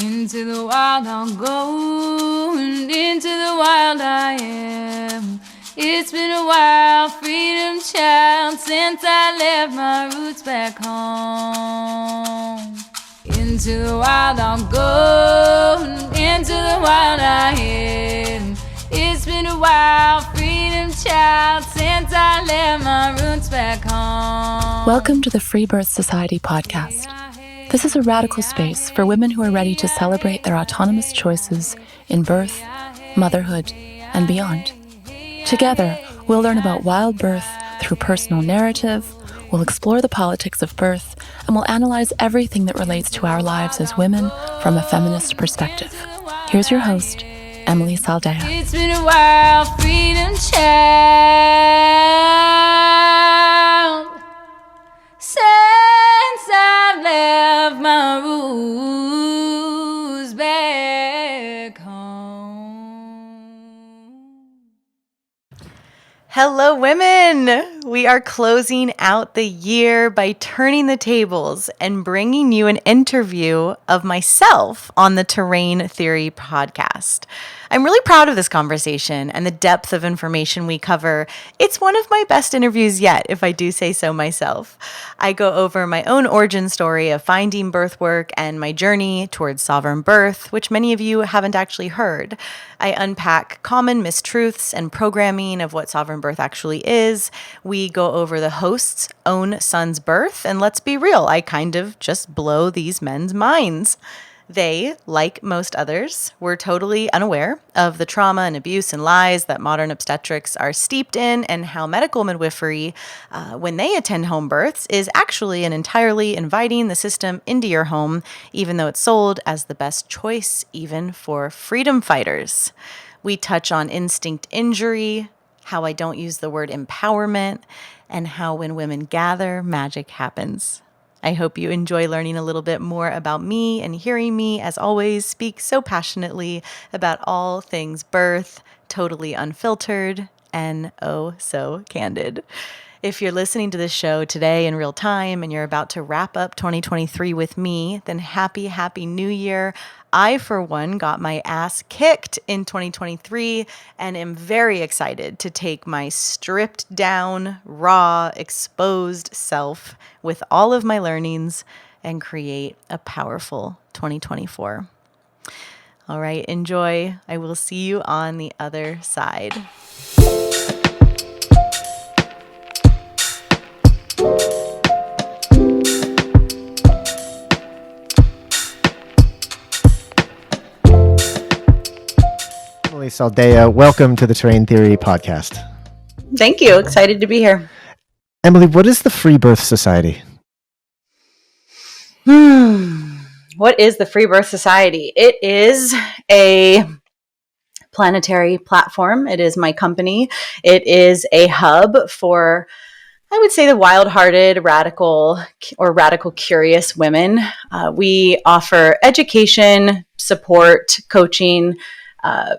Into the wild I'll go, and into the wild I am. It's been a while, freedom child, since I left my roots back home. Into the wild I'll go, and into the wild I am. It's been a while, freedom child, since I left my roots back home. Welcome to the Freebirth Society podcast. This is a radical space for women who are ready to celebrate their autonomous choices in birth, motherhood, and beyond. Together, we'll learn about wild birth through personal narrative, we'll explore the politics of birth, and we'll analyze everything that relates to our lives as women from a feminist perspective. Here's your host, Emilee Saldaya. It's been a while, freedom child, since I left my roots back home. Hello, women! We are closing out the year by turning the tables and bringing you an interview of myself on the Terrain Theory podcast. I'm really proud of this conversation and the depth of information we cover. It's one of my best interviews yet, if I do say so myself. I go over my own origin story of finding birth work and my journey towards sovereign birth, which many of you haven't actually heard. I unpack common mistruths and programming of what sovereign birth actually is. We go over the host's own son's birth, and let's be real, I kind of just blow these men's minds. They, like most others, were totally unaware of the trauma and abuse and lies that modern obstetrics are steeped in, and how medical midwifery, when they attend home births, is actually and entirely inviting the system into your home, even though it's sold as the best choice, even for freedom fighters. We touch on instinct injury, how I don't use the word empowerment, and how when women gather, magic happens. I hope you enjoy learning a little bit more about me and hearing me, as always, speak so passionately about all things birth, totally unfiltered, and oh so candid. If you're listening to this show today in real time and you're about to wrap up 2023 with me, then happy New Year. I, for one, got my ass kicked in 2023 and am very excited to take my stripped down, raw, exposed self with all of my learnings and create a powerful 2024. All right, enjoy. I will see you on the other side. Emilee Saldaya, welcome to the Terrain Theory podcast. Thank you. Excited to be here. Emilee, what is the Freebirth Society? What is the Freebirth Society? It is a planetary platform. It is my company. It is a hub for, I would say, the wild-hearted, radical curious women. We offer education, support, coaching,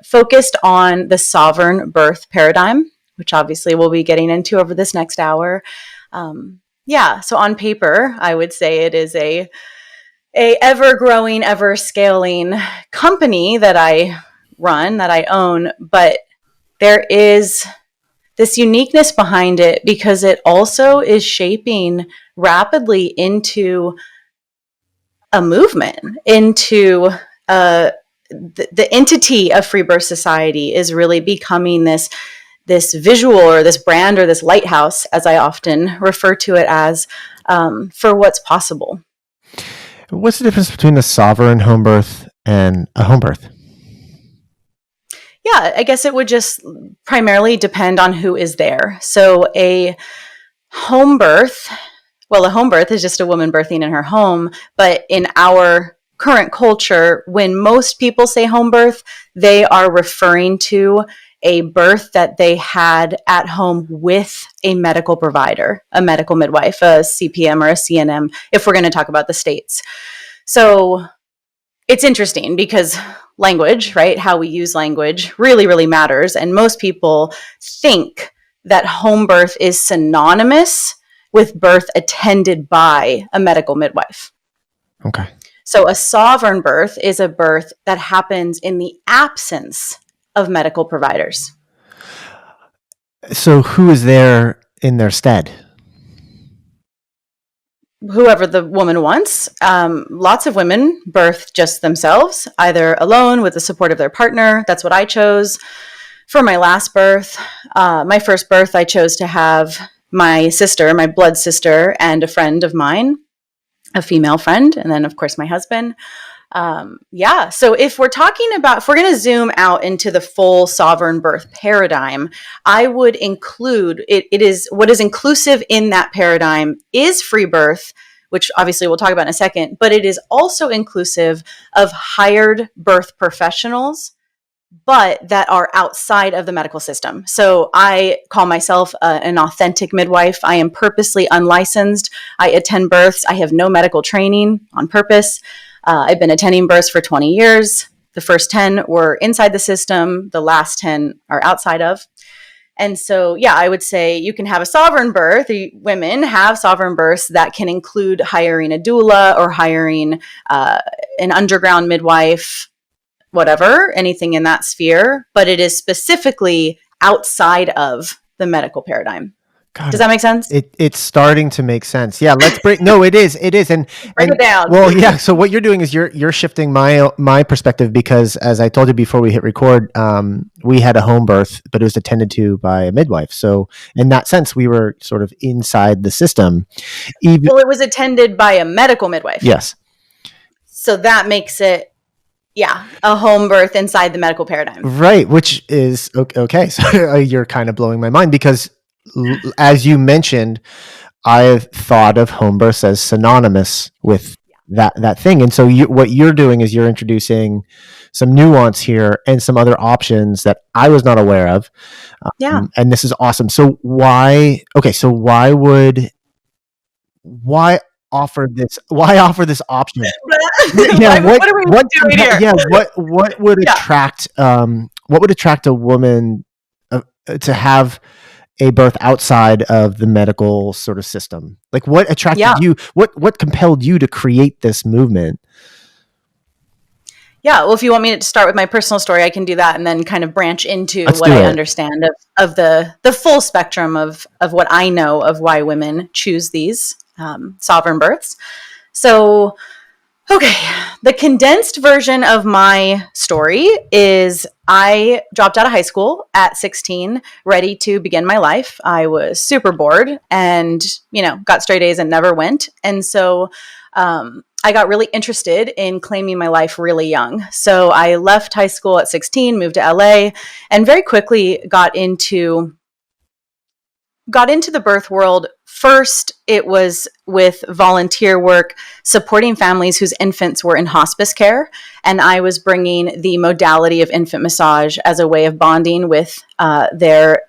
focused on the sovereign birth paradigm, which obviously we'll be getting into over this next hour. So on paper, I would say it is a ever-growing, ever-scaling company that I run, that I own, but there is this uniqueness behind it because it also is shaping rapidly into a movement, into the entity of Freebirth Society is really becoming this visual or this brand or this lighthouse, as I often refer to it as, for what's possible. What's the difference between a sovereign home birth and a home birth? Yeah, I guess it would just primarily depend on who is there. So a home birth is just a woman birthing in her home, but in our current culture, when most people say home birth, they are referring to a birth that they had at home with a medical provider, a medical midwife, a CPM or a CNM, if we're going to talk about the states. So it's interesting because language, right? How we use language really, really matters. And most people think that home birth is synonymous with birth attended by a medical midwife. Okay. So a sovereign birth is a birth that happens in the absence of medical providers. So who is there in their stead? Whoever the woman wants. Lots of women birth just themselves, either alone with the support of their partner. That's what I chose for my last birth. My first birth, I chose to have my sister, my blood sister, and a friend of mine, a female friend, and then, of course, my husband. So if we're going to zoom out into the full sovereign birth paradigm, I would include, it is what is inclusive in that paradigm is free birth, which obviously we'll talk about in a second, but it is also inclusive of hired birth professionals, but that are outside of the medical system. So I call myself an authentic midwife. I am purposely unlicensed. I attend births. I have no medical training on purpose. I've been attending births for 20 years. The first 10 were inside the system. The last 10 are outside of. And so, I would say you can have a sovereign birth. Women have sovereign births that can include hiring a doula or hiring an underground midwife, whatever, anything in that sphere. But it is specifically outside of the medical paradigm. Does that make sense? It's starting to make sense. Yeah, let's break. No, it is, and break it down. Well, yeah. So what you're doing is you're shifting my perspective, because as I told you before we hit record, we had a home birth, but it was attended to by a midwife. So in that sense, we were sort of inside the system. Well, it was attended by a medical midwife. Yes. So that makes it, a home birth inside the medical paradigm. Right, which is okay. So you're kind of blowing my mind, because as you mentioned, I've thought of home births as synonymous with that thing. And so what you're doing is you're introducing some nuance here and some other options that I was not aware of. And this is awesome. So why offer this option? What are we doing here? Yeah, what would attract a woman to have a birth outside of the medical sort of system? Like, what attracted you? What compelled you to create this movement? Yeah, well, if you want me to start with my personal story, I can do that and then kind of branch into Let's what I understand of the full spectrum of what I know of why women choose these sovereign births. So, okay, the condensed version of my story is I dropped out of high school at 16, ready to begin my life. I was super bored and, got straight A's and never went. And so I got really interested in claiming my life really young. So I left high school at 16, moved to LA, and very quickly got into the birth world. First, it was with volunteer work, supporting families whose infants were in hospice care. And I was bringing the modality of infant massage as a way of bonding with their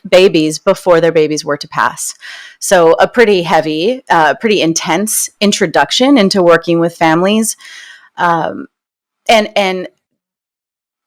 babies before their babies were to pass. So a pretty heavy, pretty intense introduction into working with families. And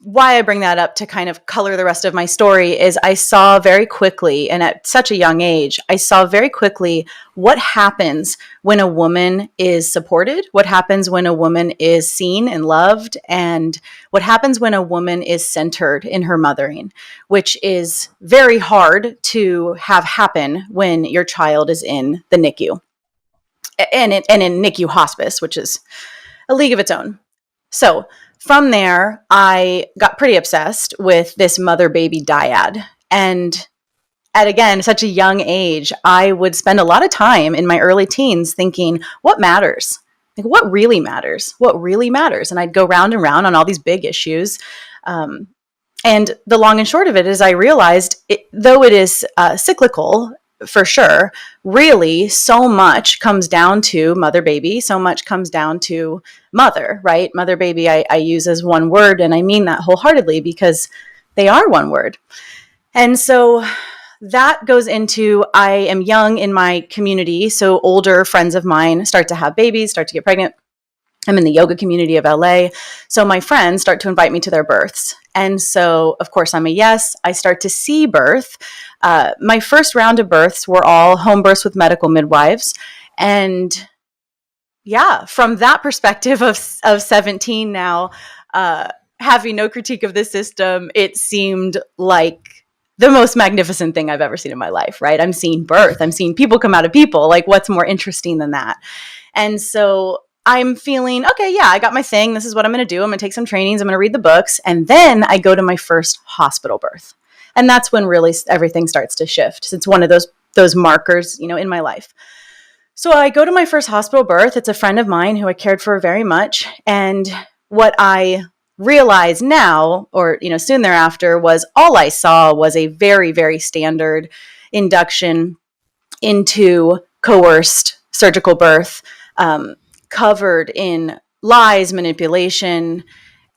why I bring that up to kind of color the rest of my story is I saw very quickly, and at such a young age, I saw very quickly what happens when a woman is supported, what happens when a woman is seen and loved, and what happens when a woman is centered in her mothering, which is very hard to have happen when your child is in the NICU and in NICU hospice, which is a league of its own. So from there, I got pretty obsessed with this mother-baby dyad. And at, again, such a young age, I would spend a lot of time in my early teens thinking, what matters? Like, what really matters? What really matters? And I'd go round and round on all these big issues. And the long and short of it is I realized, though it is cyclical, for sure, really so much comes down to mother-baby, so much comes down to mother, right? Mother-baby I use as one word, and I mean that wholeheartedly because they are one word. And so that goes into, I am young in my community, so older friends of mine start to have babies, start to get pregnant. I'm in the yoga community of LA. So my friends start to invite me to their births. And so, of course, I'm a yes. I start to see birth. My first round of births were all home births with medical midwives. And yeah, from that perspective of 17 now, having no critique of the system, it seemed like the most magnificent thing I've ever seen in my life, right? I'm seeing birth. I'm seeing people come out of people. Like, what's more interesting than that? And so I'm feeling, okay, yeah, I got my thing. This is what I'm going to do. I'm going to take some trainings. I'm going to read the books. And then I go to my first hospital birth. And that's when really everything starts to shift. It's one of those markers, in my life. So I go to my first hospital birth. It's a friend of mine who I cared for very much. And what I realize now, or, soon thereafter, was all I saw was a very, very standard induction into coerced surgical birth, covered in lies, manipulation,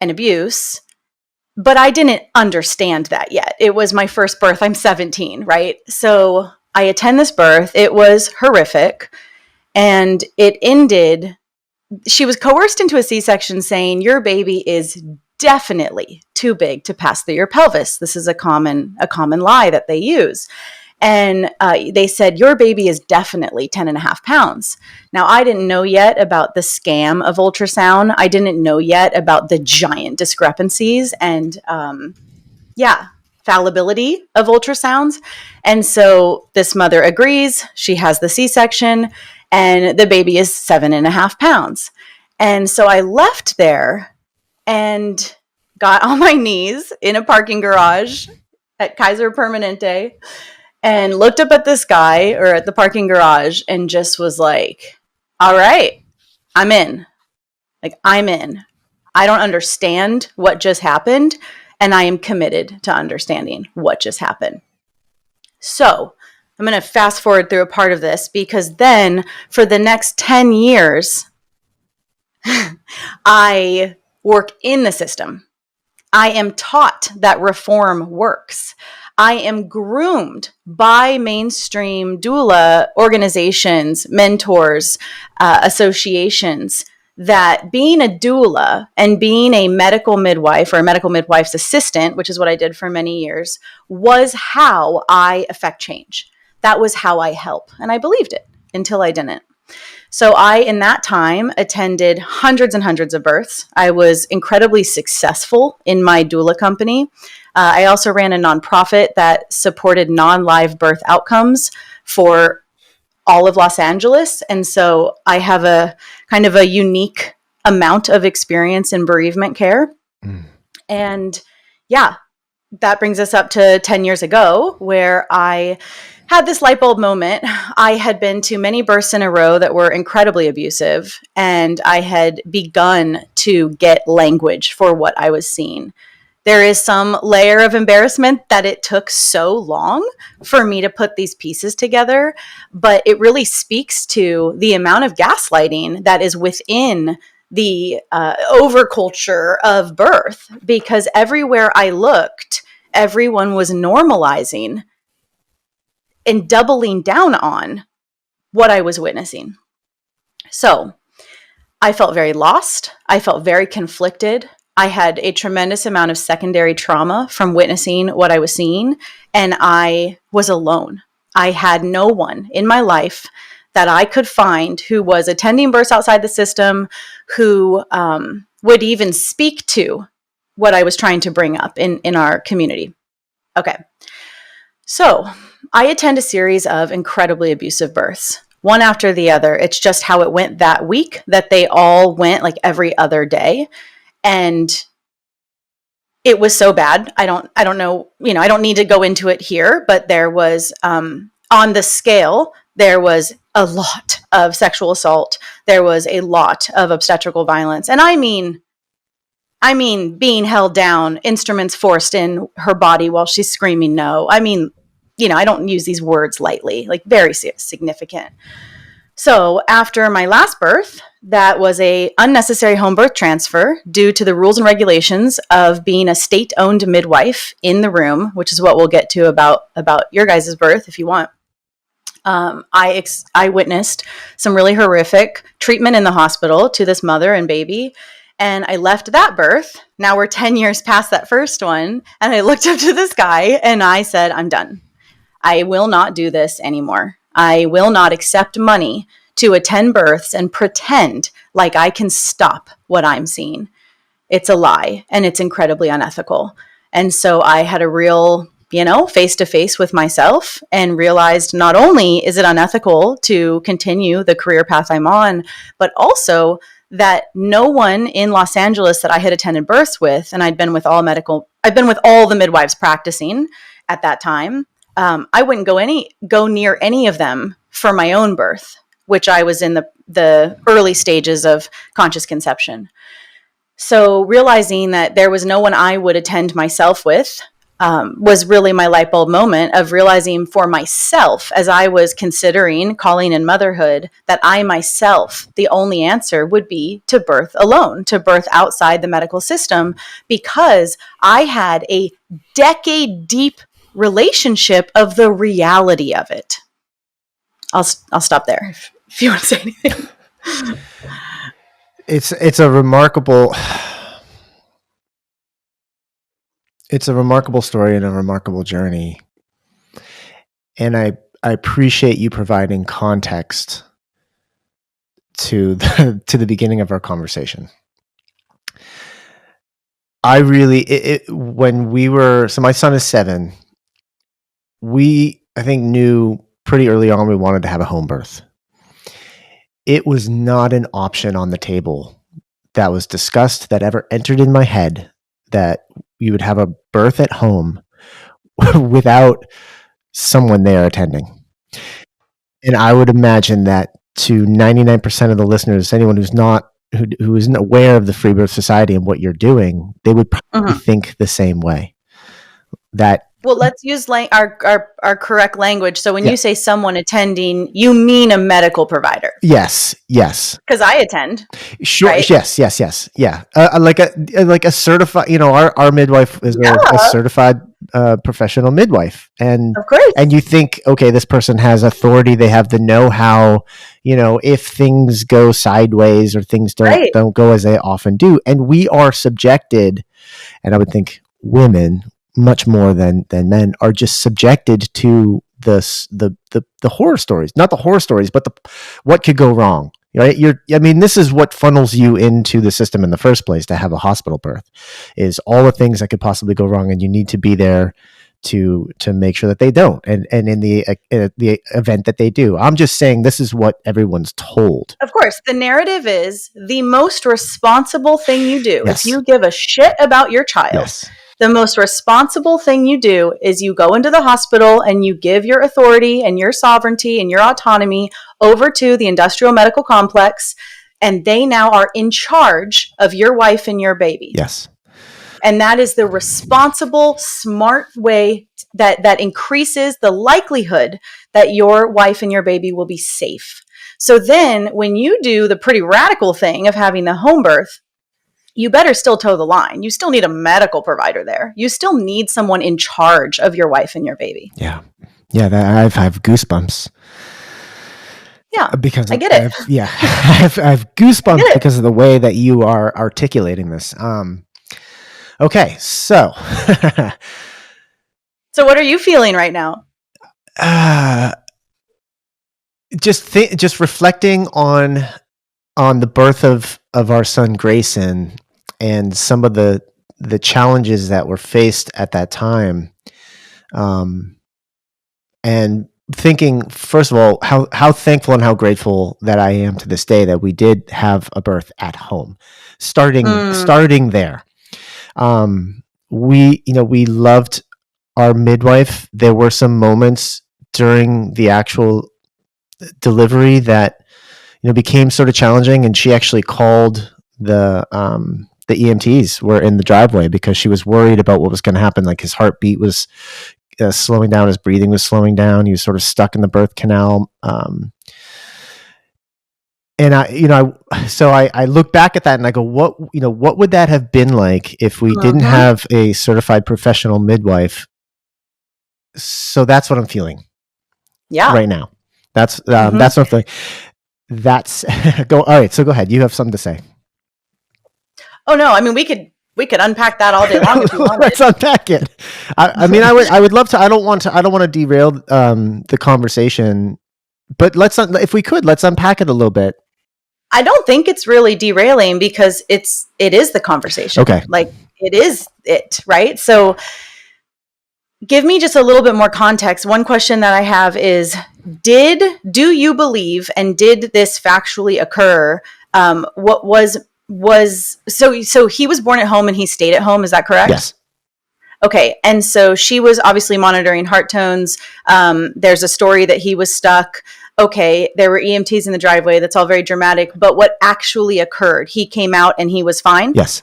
and abuse. But I didn't understand that yet. It was my first birth. I'm 17, right? So I attend this birth. It was horrific. And it ended, she was coerced into a C-section saying, your baby is definitely too big to pass through your pelvis. This is a common lie that they use. And they said, your baby is definitely 10 and a half pounds. Now, I didn't know yet about the scam of ultrasound. I didn't know yet about the giant discrepancies and, fallibility of ultrasounds. And so this mother agrees. She has the C-section, and the baby is 7.5 pounds. And so I left there and got on my knees in a parking garage at Kaiser Permanente and looked up at the sky or at the parking garage and just was like, all right, I'm in. Like, I'm in. I don't understand what just happened, and I am committed to understanding what just happened. So I'm going to fast forward through a part of this because then for the next 10 years, I work in the system. I am taught that reform works. I am groomed by mainstream doula organizations, mentors, associations, that being a doula and being a medical midwife or a medical midwife's assistant, which is what I did for many years, was how I affect change. That was how I help. And I believed it until I didn't. So I, in that time, attended hundreds and hundreds of births. I was incredibly successful in my doula company. I also ran a nonprofit that supported non-live birth outcomes for all of Los Angeles. And so I have a kind of a unique amount of experience in bereavement care. And that brings us up to 10 years ago where I had this light bulb moment. I had been to many births in a row that were incredibly abusive, and I had begun to get language for what I was seeing. There is some layer of embarrassment that it took so long for me to put these pieces together, but it really speaks to the amount of gaslighting that is within the overculture of birth, because everywhere I looked, everyone was normalizing and doubling down on what I was witnessing. So I felt very lost. I felt very conflicted. I had a tremendous amount of secondary trauma from witnessing what I was seeing, and I was alone. I had no one in my life that I could find who was attending births outside the system, who would even speak to what I was trying to bring up in our community. Okay. So I attend a series of incredibly abusive births, one after the other. It's just how it went that week, that they all went like every other day. And it was so bad. I don't know, I don't need to go into it here, but there was, on the scale, there was a lot of sexual assault. There was a lot of obstetrical violence. And I mean being held down, instruments forced in her body while she's screaming no. I mean, I don't use these words lightly, like very significant. So after my last birth, that was a unnecessary home birth transfer due to the rules and regulations of being a state-owned midwife in the room, which is what we'll get to about your guys' birth if you want. I witnessed some really horrific treatment in the hospital to this mother and baby. And I left that birth. Now we're 10 years past that first one. And I looked up to the sky and I said, I'm done. I will not do this anymore. I will not accept money to attend births and pretend like I can stop what I'm seeing. It's a lie, and it's incredibly unethical. And so I had a real, face-to-face with myself and realized not only is it unethical to continue the career path I'm on, but also that no one in Los Angeles that I had attended births with, and I've been with all the midwives practicing at that time. I wouldn't go near any of them for my own birth, which I was in the early stages of conscious conception. So realizing that there was no one I would attend myself with was really my light bulb moment of realizing for myself, as I was considering calling in motherhood, that I myself, the only answer would be to birth alone, to birth outside the medical system, because I had a decade deep relationship of the reality of it. I'll stop there if you want to say anything. It's a remarkable story and a remarkable journey. And I appreciate you providing context to the beginning of our conversation. I really, when we were, so my son is 7, I think knew pretty early on we wanted to have a home birth. It was not an option on the table that was discussed, that ever entered in my head, that you would have a birth at home without someone there attending. And I would imagine that to 99% of the listeners, anyone who isn't aware of the Free Birth Society and what you're doing, they would probably think the same way. Well, let's use our correct language. So when you say someone attending, you mean a medical provider? Yes. Because I attend. Sure. Right? Yes. Yeah. Like a certified, our midwife is a certified professional midwife, and of course. And you think, okay, this person has authority. They have the know-how. If things go sideways or things don't go as they often do, and we are subjected, and I would think women much more than men are just subjected to the horror stories, not the horror stories, but what could go wrong, right? This is what funnels you into the system in the first place, to have a hospital birth, is all the things that could possibly go wrong, and you need to be there to make sure that they don't, and in the event that they do. I'm just saying this is what everyone's told. Of course, the narrative is the most responsible thing you do. Yes. If you give a shit about your child. Yes. The most responsible thing you do is you go into the hospital and you give your authority and your sovereignty and your autonomy over to the industrial medical complex, and they now are in charge of your wife and your baby. Yes. And that is the responsible, smart way that increases the likelihood that your wife and your baby will be safe. So then when you do the pretty radical thing of having the home birth, you better still toe the line. You still need a medical provider there. You still need someone in charge of your wife and your baby. Yeah. I have goosebumps. Yeah, because I get it. I have goosebumps because of the way that you are articulating this. Okay, so so what are you feeling right now? Just reflecting on the birth of our son Grayson, and some of the challenges that were faced at that time, and thinking, first of all, how thankful and how grateful that I am to this day that we did have a birth at home, starting there. We loved our midwife. There were some moments during the actual delivery that became sort of challenging, and she actually called the EMTs were in the driveway because she was worried about what was going to happen. Like, his heartbeat was slowing down, his breathing was slowing down. He was sort of stuck in the birth canal. And I look back at that and I go, what would that have been like if we didn't have a certified professional midwife? So that's what I'm feeling. Yeah. Right now. That's what I'm feeling. All right. So go ahead. You have something to say. Oh no. I mean, we could unpack that all day long if you wanted. Let's unpack it. I would love to. I don't want to derail the conversation But if we could, let's unpack it a little bit. I don't think it's really derailing because it is the conversation. Okay. Like it is it, right? So give me just a little bit more context. One question that I have is, do you believe, and did this factually occur? What was so he was born at home and he stayed at home. Is that correct? Yes. Okay. And so she was obviously monitoring heart tones. There's a story that he was stuck. Okay. There were EMTs in the driveway. That's all very dramatic. But what actually occurred? He came out and he was fine? Yes.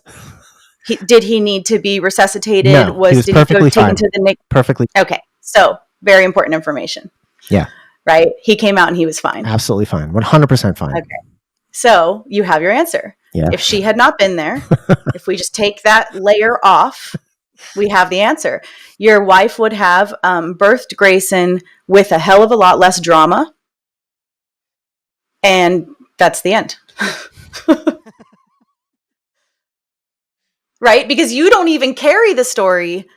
Did he need to be resuscitated? No, he was perfectly fine. To the NICU? Perfectly. Okay. So very important information. Yeah. Right? He came out and he was fine. Absolutely fine. 100% fine. Okay. So you have your answer. Yeah. If she had not been there, if we just take that layer off, we have the answer. Your wife would have birthed Grayson with a hell of a lot less drama. And that's the end. Right? Because you don't even carry the story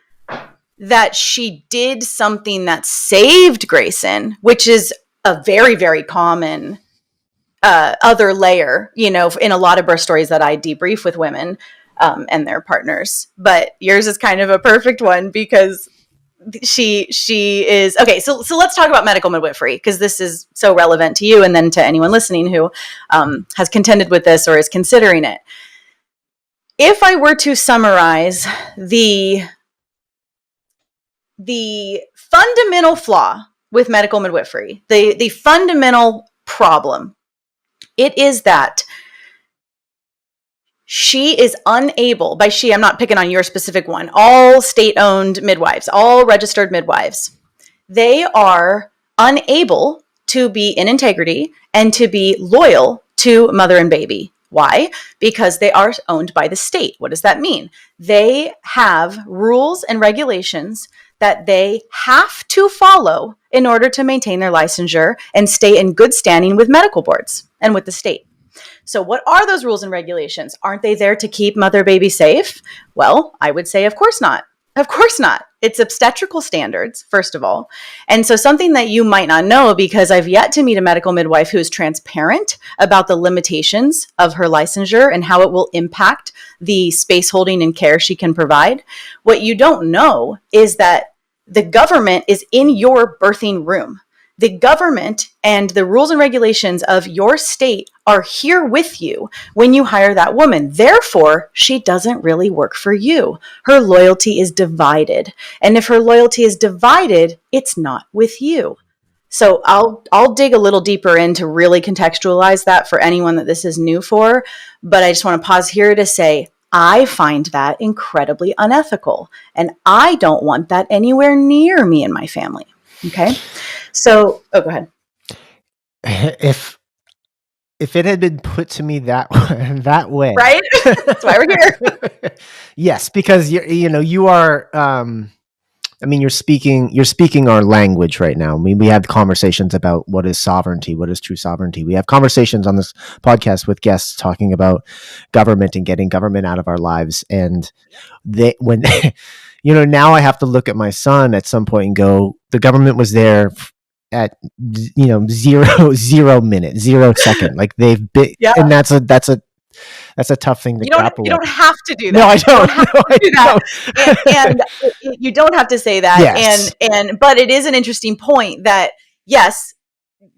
that she did something that saved Grayson, which is a very, very common other layer, in a lot of birth stories that I debrief with women and their partners. But yours is kind of a perfect one because she is okay. So let's talk about medical midwifery because this is so relevant to you and then to anyone listening who has contended with this or is considering it. If I were to summarize the fundamental flaw with medical midwifery, the fundamental problem, it is that she is unable, by she, I'm not picking on your specific one, all state-owned midwives, all registered midwives, they are unable to be in integrity and to be loyal to mother and baby. Why? Because they are owned by the state. What does that mean? They have rules and regulations that they have to follow in order to maintain their licensure and stay in good standing with medical boards and with the state. So what are those rules and regulations? Aren't they there to keep mother baby safe? Well, I would say, of course not. Of course not. It's obstetrical standards, first of all. And so something that you might not know, because I've yet to meet a medical midwife who is transparent about the limitations of her licensure and how it will impact the space holding and care she can provide. What you don't know is that the government is in your birthing room. The government and the rules and regulations of your state are here with you when you hire that woman. Therefore, she doesn't really work for you. Her loyalty is divided. And if her loyalty is divided, it's not with you. So I'll dig a little deeper in to really contextualize that for anyone that this is new for. But I just want to pause here to say, I find that incredibly unethical. And I don't want that anywhere near me and my family. Okay. So, go ahead. If it had been put to me that way, right? That's why we're here. Yes, because you are. You're speaking our language right now. I mean, we have conversations about what is sovereignty, what is true sovereignty. We have conversations on this podcast with guests talking about government and getting government out of our lives. And now I have to look at my son at some point and go, the government was there at 0 minute, 0 second. Like they've been, yeah. And that's a tough thing to grapple with. You don't have to do that. No, I don't. And you don't have to say that. Yes. But it is an interesting point that, yes,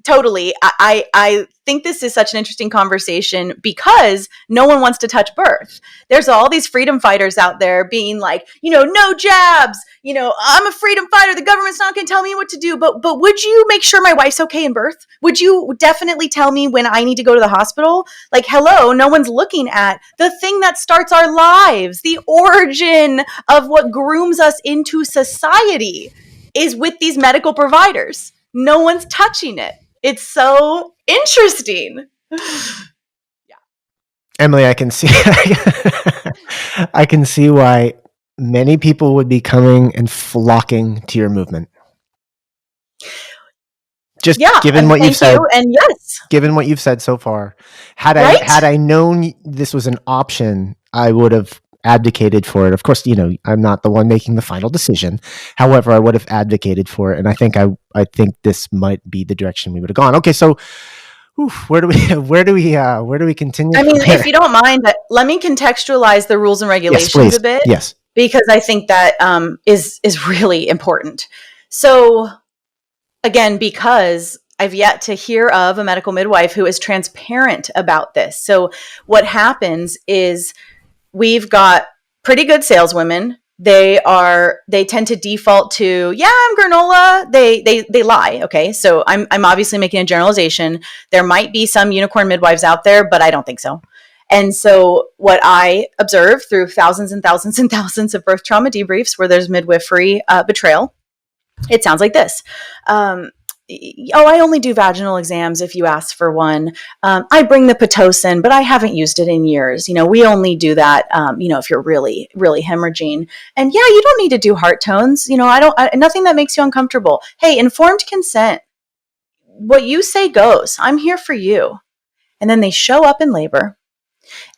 totally. I think this is such an interesting conversation because no one wants to touch birth. There's all these freedom fighters out there being like, no jabs. I'm a freedom fighter. The government's not going to tell me what to do. But would you make sure my wife's okay in birth? Would you definitely tell me when I need to go to the hospital? Like, hello, no one's looking at the thing that starts our lives. The origin of what grooms us into society is with these medical providers. No one's touching it. It's so interesting. Yeah. Emilee, I can see why many people would be coming and flocking to your movement. Just given what you've said, and yes, given what you've said so far, had I known this was an option, I would have advocated for it. Of course, I'm not the one making the final decision. However, I would have advocated for it, and I think this might be the direction we would have gone. Okay, so where do we continue I from mean, here? if you don't mind, let me contextualize the rules and Yes, regulations please. a bit. Yes. Because I think that is really important. So again, because I've yet to hear of a medical midwife who is transparent about this. So what happens is we've got pretty good saleswomen. They tend to default to, yeah, I'm granola. They lie. Okay. So I'm obviously making a generalization. There might be some unicorn midwives out there, but I don't think so. And so what I observe through thousands and thousands and thousands of birth trauma debriefs where there's midwifery betrayal, it sounds like this. I only do vaginal exams if you ask for one. I bring the Pitocin, but I haven't used it in years. We only do that, if you're really, really hemorrhaging. And yeah, you don't need to do heart tones. Nothing that makes you uncomfortable. Hey, informed consent. What you say goes. I'm here for you. And then they show up in labor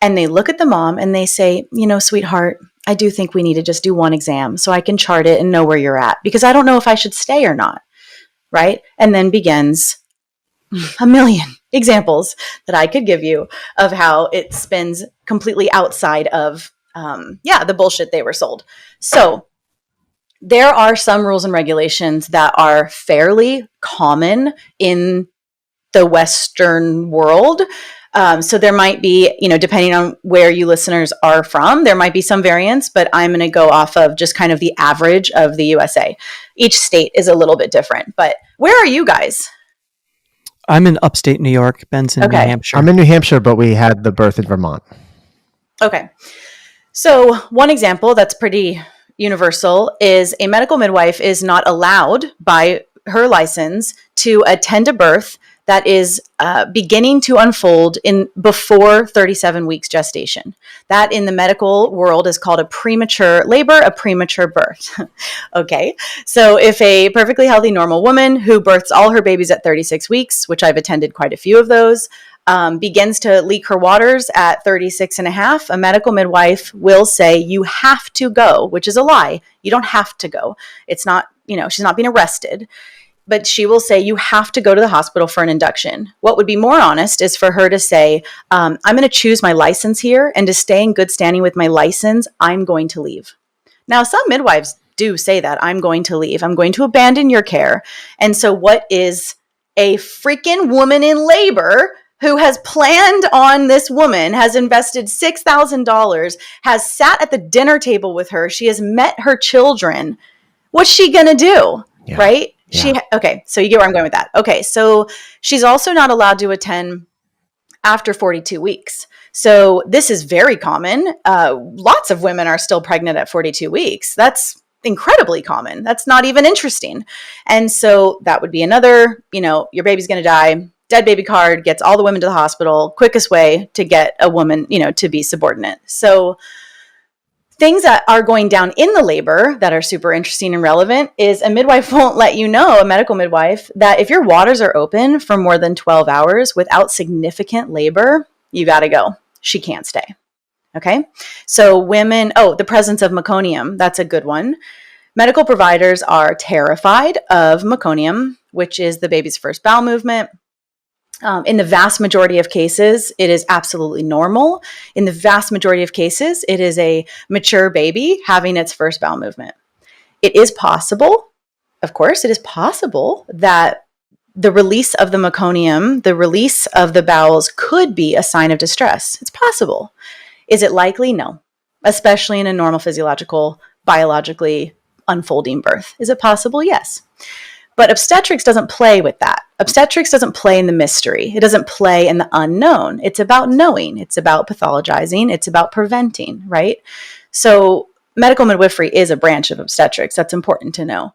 and they look at the mom and they say, sweetheart, I do think we need to just do one exam so I can chart it and know where you're at, because I don't know if I should stay or not. Right? And then begins a million examples that I could give you of how it spins completely outside of, the bullshit they were sold. So there are some rules and regulations that are fairly common in the Western world. So there might be, depending on where you listeners are from, there might be some variance, but I'm going to go off of just kind of the average of the USA. Each state is a little bit different, but where are you guys? I'm in upstate New York, Ben's in New Hampshire. I'm in New Hampshire, but we had the birth in Vermont. Okay. So one example that's pretty universal is a medical midwife is not allowed by her license to attend a birth that is beginning to unfold in before 37 weeks gestation. That in the medical world is called a premature labor, a premature birth. Okay, so if a perfectly healthy normal woman who births all her babies at 36 weeks, which I've attended quite a few of those, begins to leak her waters at 36 and a half, a medical midwife will say, you have to go, which is a lie. You don't have to go. It's not, she's not being arrested. But she will say, you have to go to the hospital for an induction. What would be more honest is for her to say, I'm going to choose my license here, and to stay in good standing with my license, I'm going to leave. Now, some midwives do say that, I'm going to leave. I'm going to abandon your care. And so what is a freaking woman in labor who has planned on this woman, has invested $6,000, has sat at the dinner table with her, she has met her children. What's she going to do? Yeah. Right? Yeah. Okay, so you get where I'm going with that. Okay, so she's also not allowed to attend after 42 weeks. So this is very common. Lots of women are still pregnant at 42 weeks. That's incredibly common. That's not even interesting. And so that would be another, your baby's going to die. Dead baby card gets all the women to the hospital. Quickest way to get a woman, to be subordinate. So things that are going down in the labor that are super interesting and relevant is a midwife won't let you know, a medical midwife, that if your waters are open for more than 12 hours without significant labor, you got to go. She can't stay. Okay. So women, the presence of meconium, that's a good one. Medical providers are terrified of meconium, which is the baby's first bowel movement. In the vast majority of cases, it is absolutely normal. In the vast majority of cases, it is a mature baby having its first bowel movement. It is possible, of course, it is possible that the release of the meconium, the release of the bowels could be a sign of distress. It's possible. Is it likely? No, especially in a normal physiological, biologically unfolding birth. Is it possible? Yes. But obstetrics doesn't play with that. Obstetrics doesn't play in the mystery. It doesn't play in the unknown. It's about knowing. It's about pathologizing. It's about preventing, right? So medical midwifery is a branch of obstetrics. That's important to know.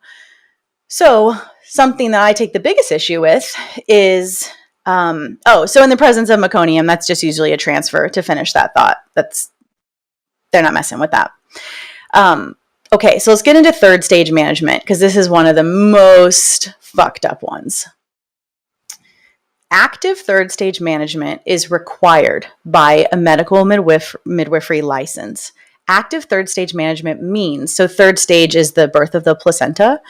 So something that I take the biggest issue with is, so in the presence of meconium, that's just usually a transfer to finish that thought. They're not messing with that. Okay, so let's get into third stage management, because this is one of the most fucked up ones. Active third stage management is required by a medical midwifery license. active third stage management means, so third stage is the birth of the placenta.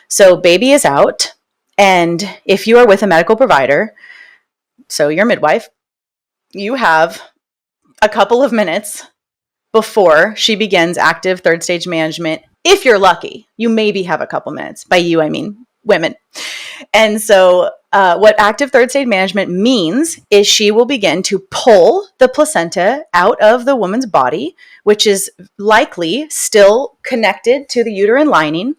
So baby is out, and if you are with a medical provider, so your midwife, you have a couple of minutes before she begins active third stage management. If you're lucky, you maybe have a couple minutes. By you, I mean women. And so what active third stage management means is she will begin to pull the placenta out of the woman's body, which is likely still connected to the uterine lining.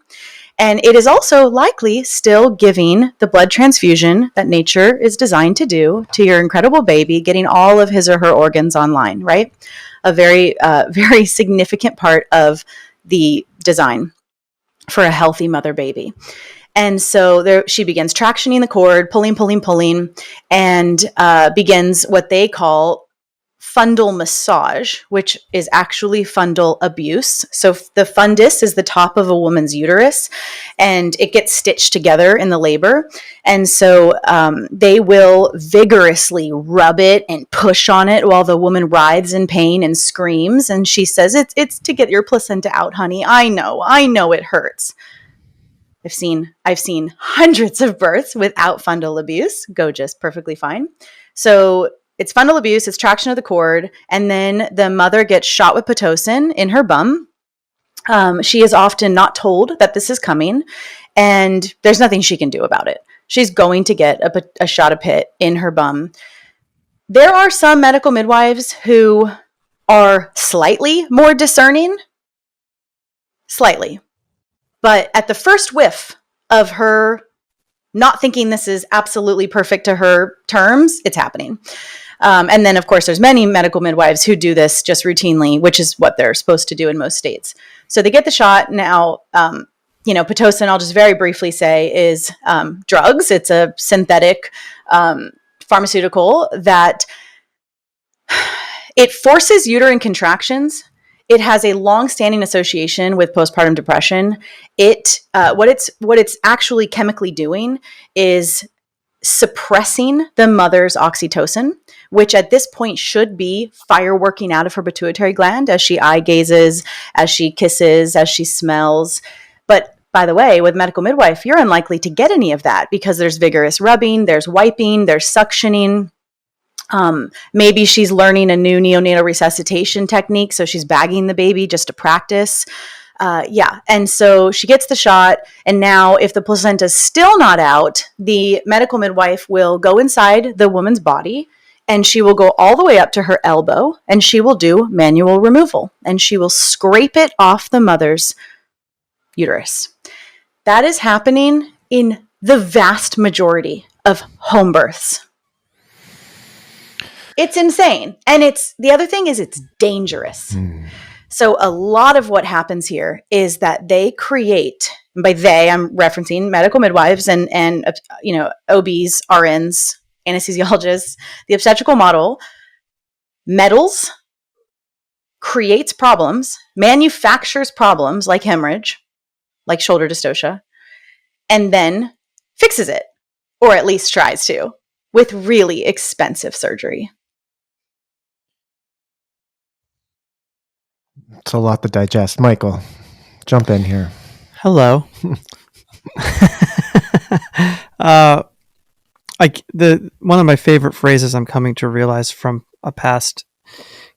And it is also likely still giving the blood transfusion that nature is designed to do to your incredible baby, getting all of his or her organs online, right? A very, very significant part of the design for a healthy mother baby. And so there, she begins tractioning the cord, pulling, and begins what they call fundal massage, which is actually fundal abuse. So the fundus is the top of a woman's uterus, and it gets stitched together in the labor. And so they will vigorously rub it and push on it while the woman writhes in pain and screams. And she says, it's to get your placenta out, honey. I know it hurts. I've seen hundreds of births without fundal abuse go just perfectly fine. So it's fundal abuse, it's traction of the cord, and then the mother gets shot with Pitocin in her bum. She is often not told that this is coming, and there's nothing she can do about it. She's going to get a shot of pit in her bum. There are some medical midwives who are slightly more discerning, slightly. But at the first whiff of her not thinking this is absolutely perfect to her terms, it's happening. And then, of course, there's many medical midwives who do this just routinely, which is what they're supposed to do in most states. So they get the shot. Now, Pitocin, I'll just very briefly say, is drugs. It's a synthetic pharmaceutical that it forces uterine contractions. It has a long-standing association with postpartum depression. What it's actually chemically doing is suppressing the mother's oxytocin, which at this point should be fireworking out of her pituitary gland as she eye gazes, as she kisses, as she smells. But by the way, with medical midwife, you're unlikely to get any of that because there's vigorous rubbing, there's wiping, there's suctioning. Maybe she's learning a new neonatal resuscitation technique, so she's bagging the baby just to practice. And so she gets the shot, and now if the placenta is still not out, the medical midwife will go inside the woman's body, and she will go all the way up to her elbow, and she will do manual removal, and she will scrape it off the mother's uterus. That is happening in the vast majority of home births. It's insane. And the other thing is it's dangerous. So a lot of what happens here is that they create, and by they, I'm referencing medical midwives and OBs, RNs, anesthesiologists, the obstetrical model meddles, creates problems, manufactures problems like hemorrhage, like shoulder dystocia, and then fixes it, or at least tries to, with really expensive surgery. It's a lot to digest. Michael, jump in here. Hello. One of my favorite phrases I'm coming to realize from a past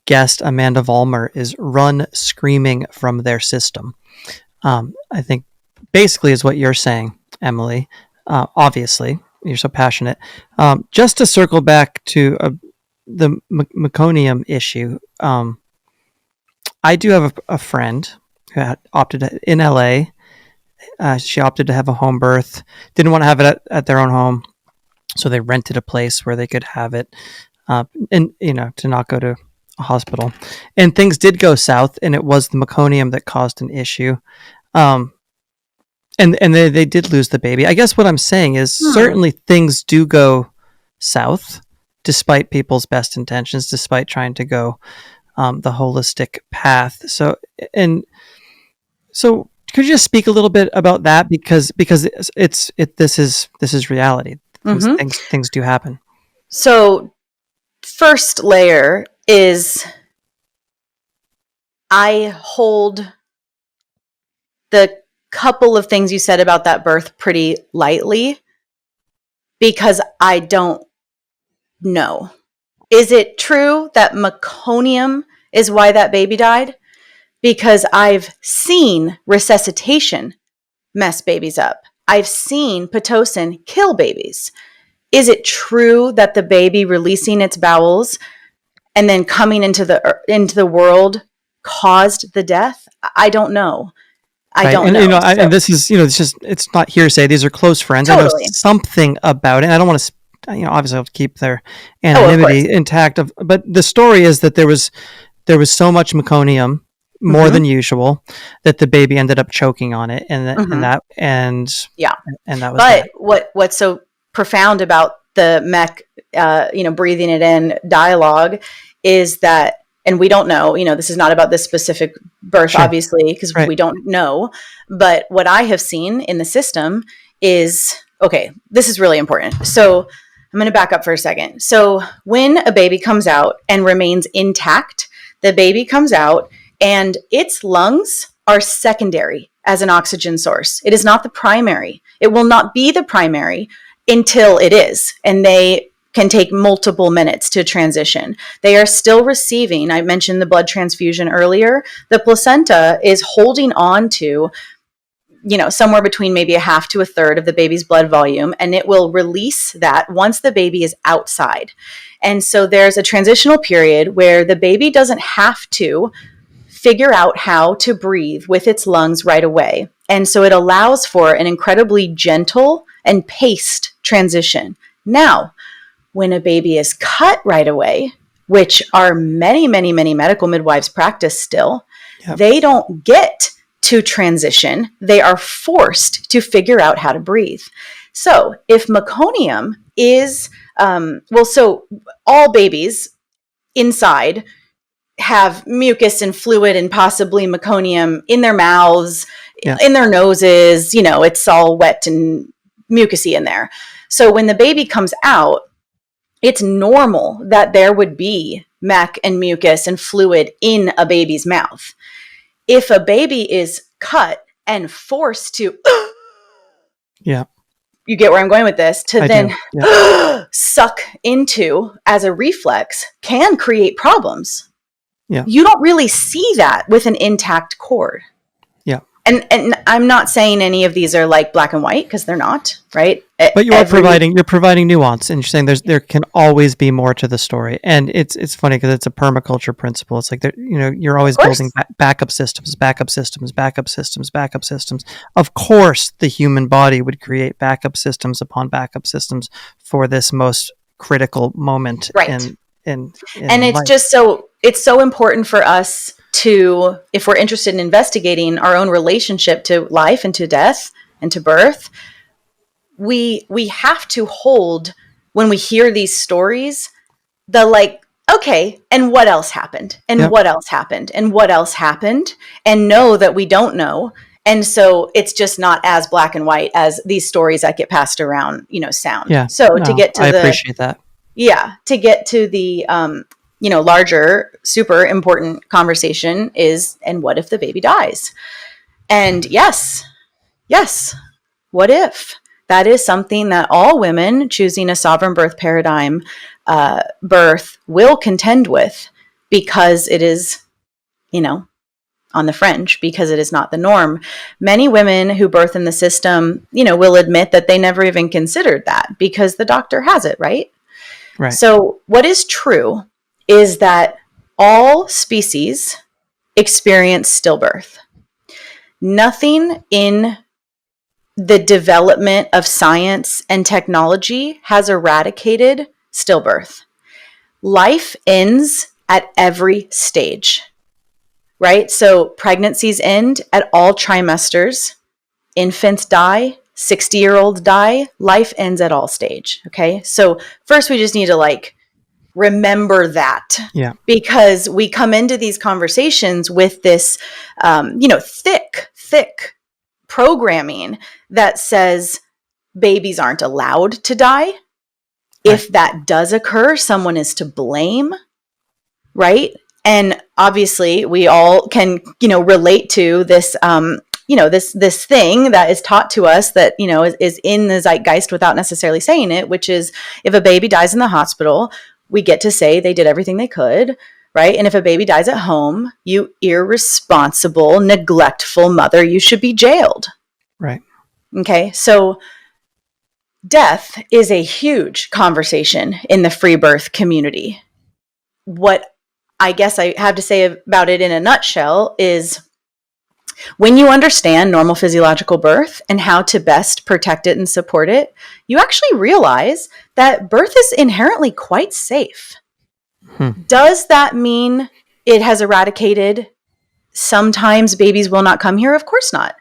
guest, Amanda Vollmer, is "run screaming from their system." I think basically is what you're saying, Emilee. Obviously, you're so passionate. Just to circle back to the meconium issue. I do have a friend who had opted in LA. She opted to have a home birth. Didn't want to have it at their own home, so they rented a place where they could have it, and to not go to a hospital. And things did go south, and it was the meconium that caused an issue. And they did lose the baby. I guess what I'm saying is certainly things do go south, despite people's best intentions, despite trying to go the holistic path. So could you just speak a little bit about that because this is reality. Things do happen. So first layer is I hold the couple of things you said about that birth pretty lightly because I don't know. Is it true that meconium is why that baby died? Because I've seen resuscitation mess babies up. I've seen Pitocin kill babies. Is it true that the baby releasing its bowels and then coming into the world caused the death? I don't know. I don't know. And this is, it's not hearsay. These are close friends. Totally. I know something about it. And I don't want to, obviously have to keep their anonymity intact. But the story is that there was so much meconium, more than usual, that the baby ended up choking on it, and that was. But what's so profound about the mech, breathing it in dialogue is that, and we don't know, this is not about this specific birth, obviously, because we don't know. But what I have seen in the system is, okay, this is really important. So I'm going to back up for a second. So when a baby comes out and remains intact, the baby comes out and its lungs are secondary as an oxygen source. It is not the primary. It will not be the primary until it is. And they can take multiple minutes to transition. They are still receiving, I mentioned the blood transfusion earlier, the placenta is holding on to, somewhere between maybe a half to a third of the baby's blood volume, and it will release that once the baby is outside. And so there's a transitional period where the baby doesn't have to figure out how to breathe with its lungs right away. And so it allows for an incredibly gentle and paced transition. Now, when a baby is cut right away, which are many, many, many medical midwives practice still, they don't get to transition. They are forced to figure out how to breathe. So if meconium is, so all babies inside have mucus and fluid and possibly meconium in their mouths, in their noses, it's all wet and mucusy in there. So when the baby comes out, it's normal that there would be mech and mucus and fluid in a baby's mouth. If a baby is cut and forced to, you get where I'm going with this, to suck into as a reflex can create problems. You don't really see that with an intact cord. And I'm not saying any of these are like black and white, because they're not, right? But you're providing nuance, and you're saying there can always be more to the story. And it's funny because it's a permaculture principle. It's like you're always building backup systems. Of course, the human body would create backup systems upon backup systems for this most critical moment. Right. And it's life. Just it's so important for us to, if we're interested in investigating our own relationship to life and to death and to birth, we have to hold, when we hear these stories, the okay, and what else happened? And what else happened? And what else happened? And know that we don't know. And so it's just not as black and white as these stories that get passed around, sound. To get to I appreciate that. To get to the, larger, super important conversation is, and what if the baby dies? And yes, what if? That is something that all women choosing a sovereign birth paradigm birth will contend with, because it is, on the fringe, because it is not the norm. Many women who birth in the system, will admit that they never even considered that because the doctor has it, right? Right. So what is true is that all species experience stillbirth. Nothing in the development of science and technology has eradicated stillbirth. Life ends at every stage, right? So pregnancies end at all trimesters. Infants die. 60-year-olds die. Life ends at all stage. Okay. So first we just need to remember that, because we come into these conversations with this, thick programming that says babies aren't allowed to die. If that does occur, someone is to blame, right? And obviously we all can, relate to this, this thing that is taught to us that, is in the zeitgeist without necessarily saying it, which is if a baby dies in the hospital, we get to say they did everything they could, right? And if a baby dies at home, you irresponsible, neglectful mother, you should be jailed. Right. Okay. So death is a huge conversation in the free birth community. What I guess I have to say about it in a nutshell is when you understand normal physiological birth and how to best protect it and support it, you actually realize that birth is inherently quite safe. Does that mean it has eradicated sometimes babies will not come here? Of course not.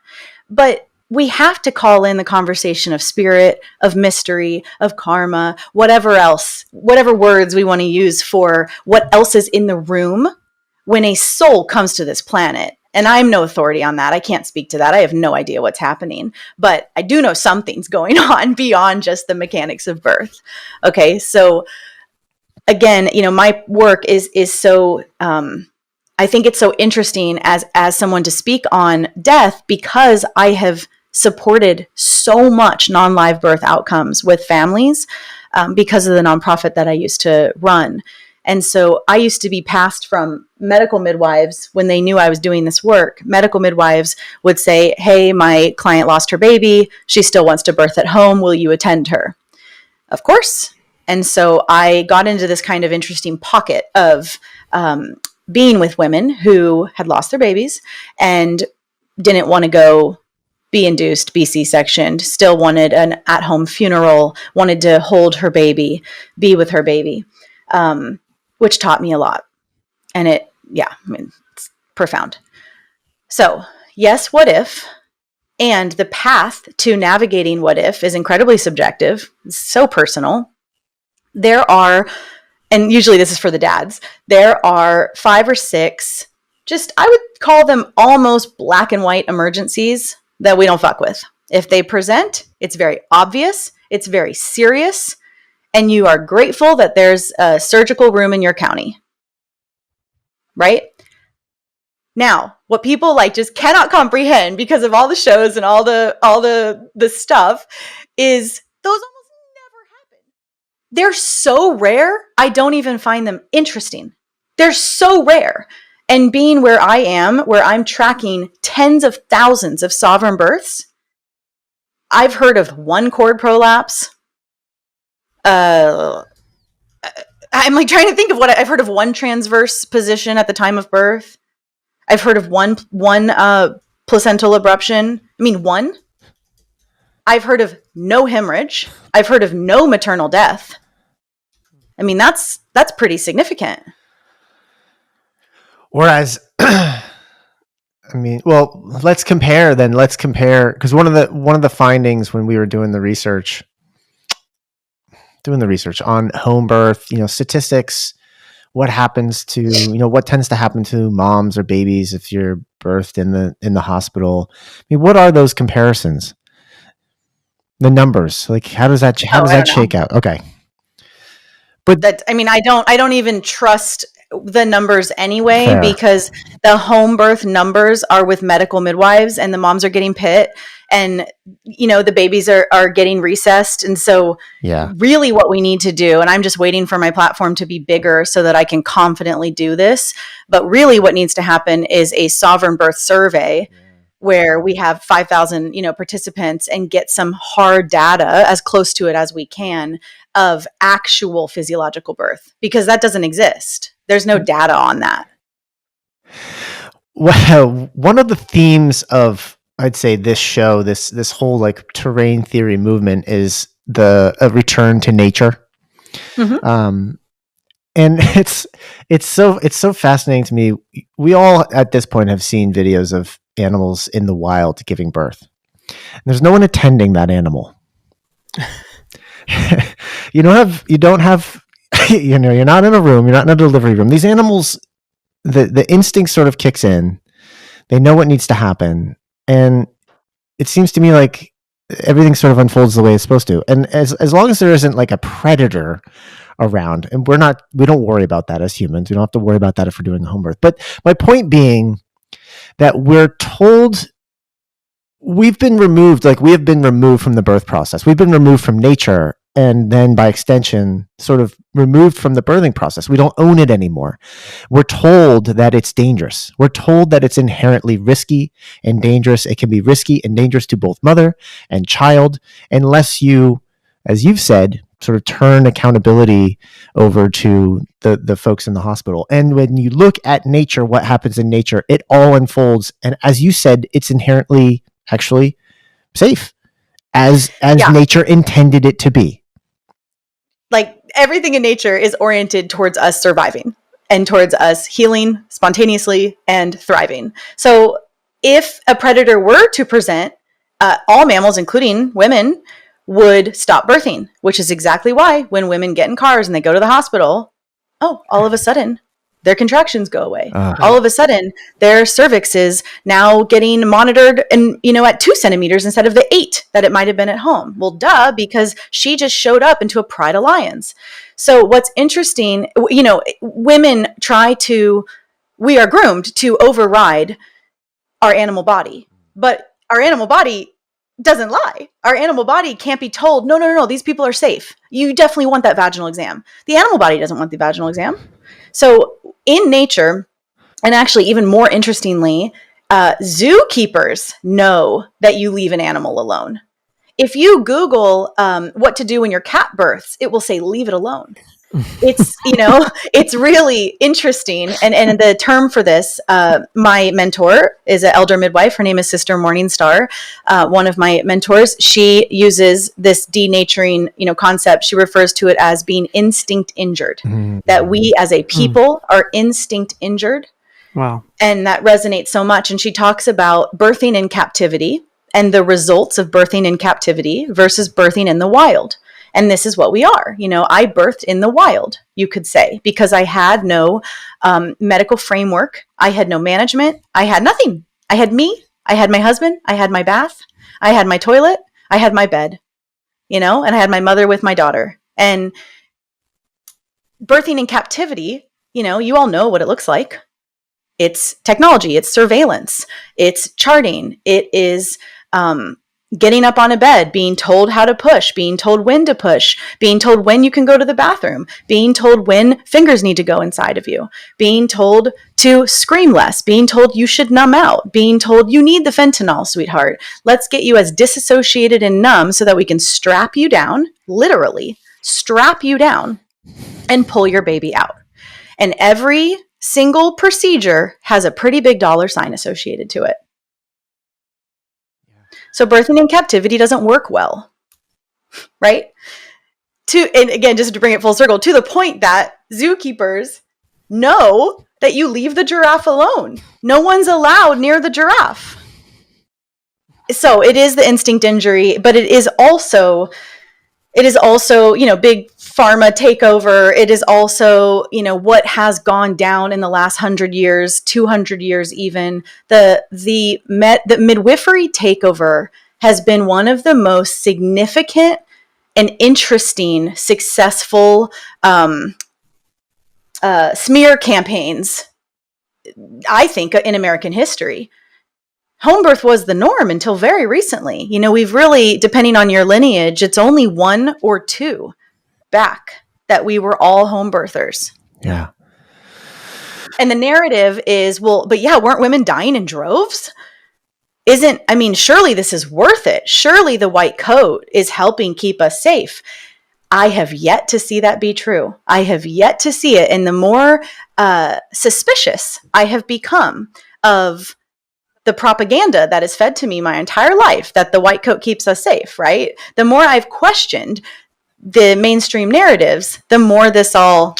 But we have to call in the conversation of spirit, of mystery, of karma, whatever else, whatever words we want to use for what else is in the room when a soul comes to this planet. And I'm no authority on that. I can't speak to that. I have no idea what's happening. But I do know something's going on beyond just the mechanics of birth. Okay, so again, my work is so... I think it's so interesting as someone to speak on death because I have supported so much non-live birth outcomes with families because of the nonprofit that I used to run. And so I used to be passed from medical midwives when they knew I was doing this work. Medical midwives would say, hey, my client lost her baby. She still wants to birth at home. Will you attend her? Of course. And so I got into this kind of interesting pocket of being with women who had lost their babies and didn't want to go be induced, be C-sectioned, still wanted an at-home funeral, wanted to hold her baby, be with her baby, which taught me a lot. And it's profound. So yes, what if? And the path to navigating what if is incredibly subjective. It's so personal. There are, and usually this is for the dads, there are 5 or 6, I would call them almost black and white emergencies that we don't fuck with. If they present, it's very obvious, it's very serious, and you are grateful that there's a surgical room in your county. Right? Now, what people just cannot comprehend because of all the shows and all the stuff is those almost never happen. They're so rare, I don't even find them interesting. They're so rare. And being where I am, where I'm tracking tens of thousands of sovereign births, I've heard of 1 cord prolapse. I'm trying to think of what I've heard of 1 transverse position at the time of birth. I've heard of one placental abruption. 1. I've heard of no hemorrhage. I've heard of no maternal death. That's pretty significant. Whereas, let's compare. Because one of the findings when we were doing the research on home birth, statistics, what happens to, what tends to happen to moms or babies if you're birthed in the hospital. What are those comparisons? The numbers, how does that shake out? Okay. But that, I don't even trust the numbers anyway. Fair. Because the home birth numbers are with medical midwives and the moms are getting pit and, the babies are getting recessed. And so really what we need to do, and I'm just waiting for my platform to be bigger so that I can confidently do this. But really what needs to happen is a sovereign birth survey where we have 5,000, participants and get some hard data as close to it as we can of actual physiological birth, because that doesn't exist. There's no data on that. Well, one of the themes of, I'd say, this show, this whole terrain theory movement is a return to nature. Mm-hmm. And it's so fascinating to me. We all at this point have seen videos of animals in the wild giving birth. And there's no one attending that animal. You don't have you're not in a room, you're not in a delivery room. These animals, the instinct sort of kicks in. They know what needs to happen. And it seems to me like everything sort of unfolds the way it's supposed to. And as long as there isn't a predator around. And we don't worry about that as humans. We don't have to worry about that if we're doing a home birth. But my point being that we're told we have been removed from the birth process. We've been removed from nature, and then by extension, sort of removed from the birthing process. We don't own it anymore. We're told that it's dangerous. We're told that it's inherently risky and dangerous. It can be risky and dangerous to both mother and child unless you, as you've said, sort of turn accountability over to the folks in the hospital. And when you look at nature, what happens in nature, it all unfolds. And as you said, it's inherently actually safe as nature intended it to be. Like everything in nature is oriented towards us surviving and towards us healing spontaneously and thriving. So if a predator were to present, all mammals, including women, would stop birthing, which is exactly why when women get in cars and they go to the hospital, all of a sudden their contractions go away. All of a sudden their cervix is now getting monitored and, at 2 centimeters instead of the 8 that it might have been at home. Well, duh, because she just showed up into a pride of lions. So what's interesting, women we are groomed to override our animal body, but our animal body doesn't lie. Our animal body can't be told, no, these people are safe. You definitely want that vaginal exam. The animal body doesn't want the vaginal exam. So in nature, and actually even more interestingly, zookeepers know that you leave an animal alone. If you Google what to do when your cat births, it will say, leave it alone. It's, it's really interesting. And the term for this, my mentor is an elder midwife. Her name is Sister Morningstar. One of my mentors, she uses this denaturing, concept. She refers to it as being instinct injured, that we as a people are instinct injured. Wow. And that resonates so much. And she talks about birthing in captivity and the results of birthing in captivity versus birthing in the wild. And this is what we are. I birthed in the wild, you could say, because I had no medical framework. I had no management. I had nothing. I had me. I had my husband. I had my bath. I had my toilet. I had my bed, and I had my mother with my daughter. And birthing in captivity, you all know what it looks like. It's technology. It's surveillance. It's charting. It is getting up on a bed, being told how to push, being told when to push, being told when you can go to the bathroom, being told when fingers need to go inside of you, being told to scream less, being told you should numb out, being told you need the fentanyl, sweetheart. Let's get you as disassociated and numb so that we can strap you down, literally strap you down and pull your baby out. And every single procedure has a pretty big dollar sign associated to it. So birthing in captivity doesn't work well, right? And again, just to bring it full circle, to the point that zookeepers know that you leave the giraffe alone. No one's allowed near the giraffe. So it is the instinct injury, but it is also, big pharma takeover. It is also, what has gone down in the last 100 years, 200 years even. The midwifery takeover has been one of the most significant and interesting, successful smear campaigns, I think, in American history. Home birth was the norm until very recently. We've really, depending on your lineage, it's only 1 or 2 back that we were all home birthers. Yeah. And the narrative is, weren't women dying in droves? Surely this is worth it. Surely the white coat is helping keep us safe. I have yet to see that be true. I have yet to see it. And the more suspicious I have become of the propaganda that is fed to me my entire life, that the white coat keeps us safe, right? The more I've questioned the mainstream narratives, the more this all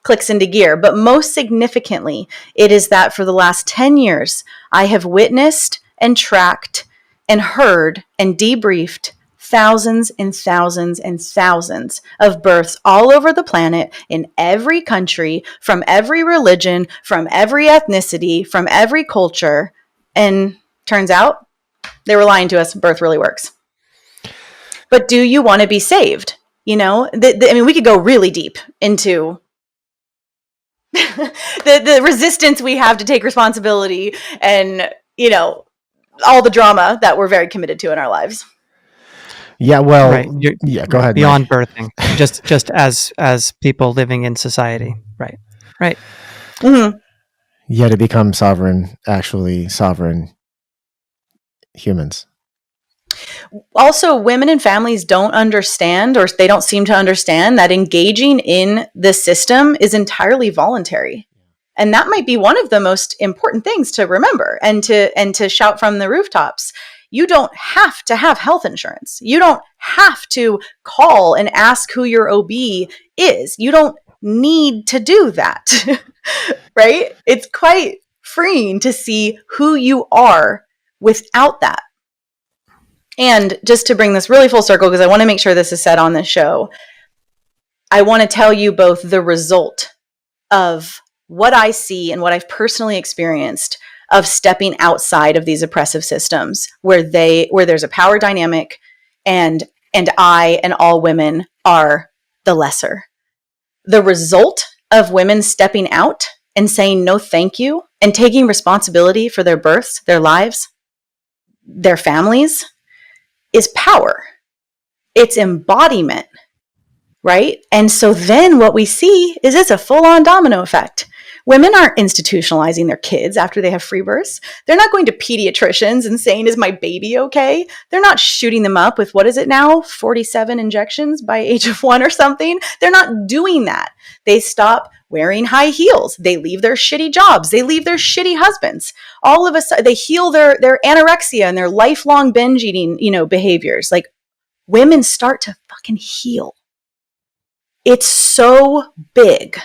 clicks into gear. But most significantly, it is that for the last 10 years, I have witnessed and tracked and heard and debriefed thousands and thousands and thousands of births all over the planet, in every country, from every religion, from every ethnicity, from every culture. And turns out they were lying to us. Birth really works. But do you want to be saved? You know, I mean, we could go really deep into the resistance we have to take responsibility and, you know, all the drama that we're very committed to in our lives. Yeah, well, Right. yeah, go ahead. Beyond birthing, just as people living in society. Right. Mm-hmm. Yeah, to become actually sovereign humans. Also, women and families don't understand, or they don't seem to understand, that engaging in the system is entirely voluntary. And that might be one of the most important things to remember and to shout from the rooftops. You don't have to have health insurance. You don't have to call and ask who your OB is. You don't need to do that, right? It's quite freeing to see who you are without that. And just to bring this really full circle, because I want to make sure this is said on this show, I want to tell you both the result of what I see and what I've personally experienced of stepping outside of these oppressive systems where there's a power dynamic and I and all women are the lesser. The result of women stepping out and saying no thank you and taking responsibility for their births, their lives, their families is power. It's embodiment, right? And so then what we see is it's a full-on domino effect. Women aren't institutionalizing their kids after they have free births. They're not going to pediatricians and saying, is my baby okay? They're not shooting them up with, what is it now, 47 injections by age of 1 or something. They're not doing that. They stop wearing high heels. They leave their shitty jobs. They leave their shitty husbands. All of a sudden, they heal their anorexia and their lifelong binge eating, behaviors. Like, women start to fucking heal. It's so big.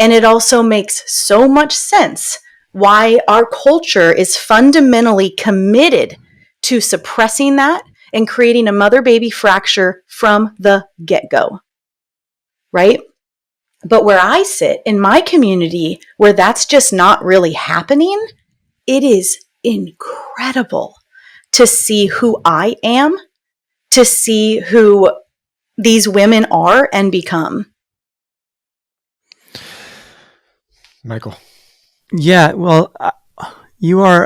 And it also makes so much sense why our culture is fundamentally committed to suppressing that and creating a mother-baby fracture from the get-go, right? But where I sit in my community, where that's just not really happening, it is incredible to see who I am, to see who these women are and become. Michael. Yeah, well, you are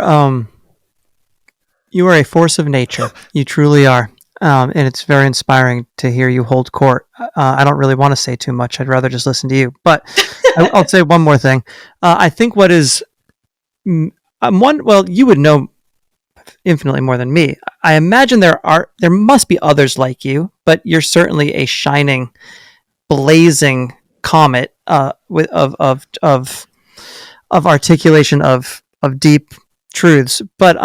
a force of nature. You truly are, and it's very inspiring to hear you hold court. I don't really want to say too much. I'd rather just listen to you. But I'll say one more thing. I think what is well, you would know infinitely more than me. I imagine there must be others like you, but you're certainly a shining, blazing comet of articulation of deep truths. But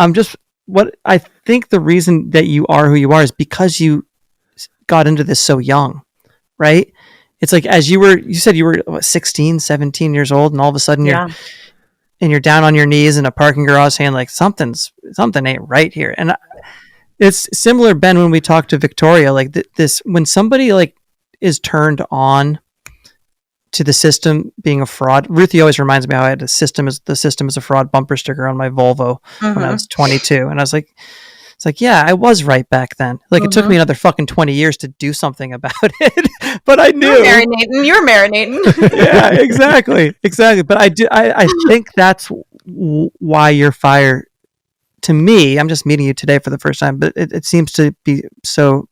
what I think the reason that you are who you are is because you got into this so young, right? It's like, you said you were 16, 17 years old, and all of a sudden you're down on your knees in a parking garage saying like, something ain't right here. And it's similar, Ben, when we talked to Victoria, like this, when somebody like is turned on to the system being a fraud. Ruthie always reminds me how I had the system is a fraud bumper sticker on my Volvo when I was 22. And I was like, it's like, yeah, I was right back then. Like it took me another fucking 20 years to do something about it, but I knew. You're marinating. Yeah, exactly. But I think that's why your fire, to me, I'm just meeting you today for the first time, but it seems to be so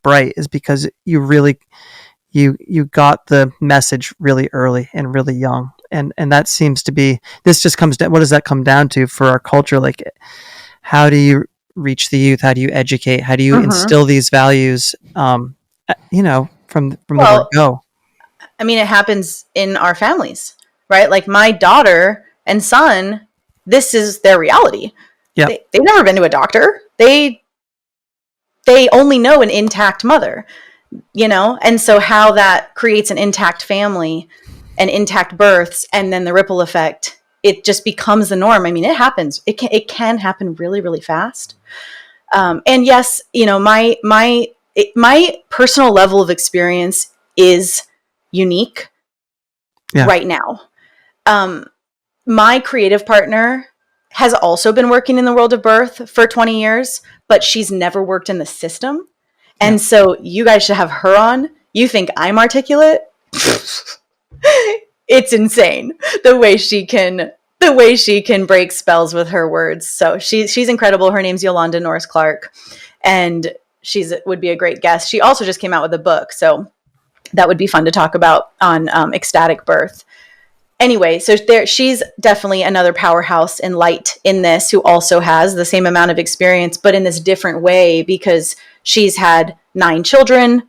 bright, is because you really, you got the message really early and really young. And that seems to be, this just comes down, what does that come down to for our culture? Like, how do you reach the youth? How do you educate? How do you instill these values, from the word go? I mean, it happens in our families, right? Like my daughter and son, this is their reality. Yeah. They've never been to a doctor. They only know an intact mother, and so how that creates an intact family and intact births, and then the ripple effect, it just becomes the norm. I mean, it happens. It can happen really, really fast. And yes, my personal level of experience is unique right now. My creative partner has also been working in the world of birth for 20 years, but she's never worked in the system. And so you guys should have her on. You think I'm articulate? It's insane the way she can break spells with her words. So she's incredible. Her name's Yolanda Norris Clark, and would be a great guest. She also just came out with a book, so that would be fun to talk about on ecstatic birth. Anyway, so she's definitely another powerhouse and light in this, who also has the same amount of experience, but in this different way, because she's had 9 children,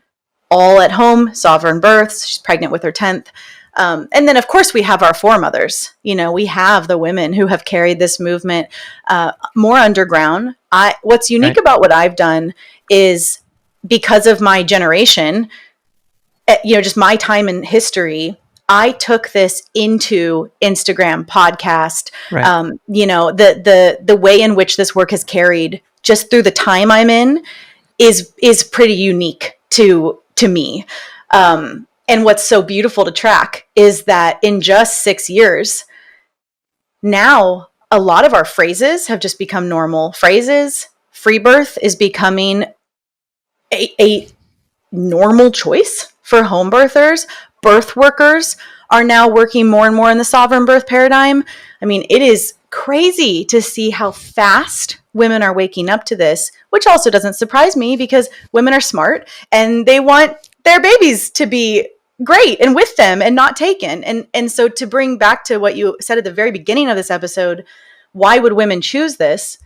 all at home, sovereign births. She's pregnant with her 10th. And then, of course, we have our foremothers. We have the women who have carried this movement more underground. What's unique about what I've done is, because of my generation, just my time in history, I took this into Instagram, podcast, the way in which this work has carried just through the time I'm in is pretty unique to me. And what's so beautiful to track is that in just 6 years, now a lot of our phrases have just become normal phrases. Free birth is becoming a normal choice for home birthers. Birth workers are now working more and more in the sovereign birth paradigm. I mean, it is crazy to see how fast women are waking up to this, which also doesn't surprise me, because women are smart and they want their babies to be great and with them and not taken. And so, to bring back to what you said at the very beginning of this episode, why would women choose this?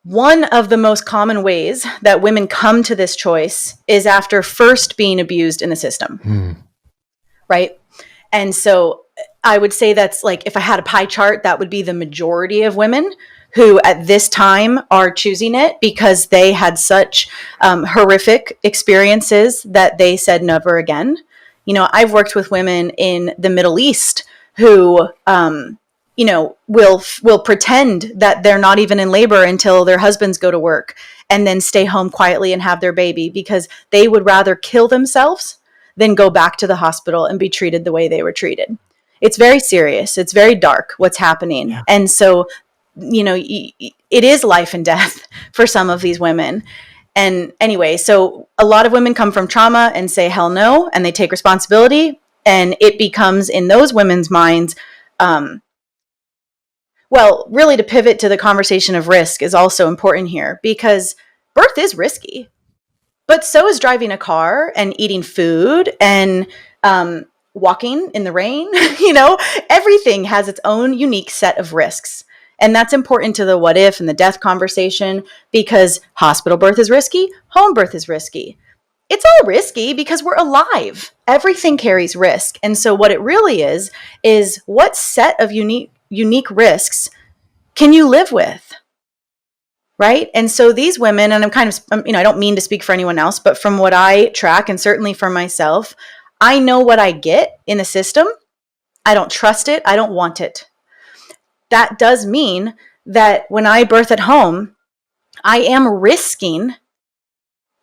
One of the most common ways that women come to this choice is after first being abused in the system, right? And so I would say that's like, if I had a pie chart, that would be the majority of women who at this time are choosing it because they had such horrific experiences that they said never again. I've worked with women in the Middle East who will pretend that they're not even in labor until their husbands go to work, and then stay home quietly and have their baby, because they would rather kill themselves than go back to the hospital and be treated the way they were treated. It's very serious. It's very dark what's happening. Yeah. And so, it is life and death for some of these women. And anyway, so a lot of women come from trauma and say, hell no, and they take responsibility. And it becomes, in those women's minds, really, to pivot to the conversation of risk is also important here, because birth is risky, but so is driving a car and eating food and walking in the rain. Everything has its own unique set of risks. And that's important to the what if and the death conversation, because hospital birth is risky, home birth is risky. It's all risky because we're alive. Everything carries risk. And so what it really is what set of unique risks can you live with? Right? And so these women, and I'm kind of, I don't mean to speak for anyone else, but from what I track, and certainly for myself, I know what I get in the system. I don't trust it. I don't want it. That does mean that when I birth at home, I am risking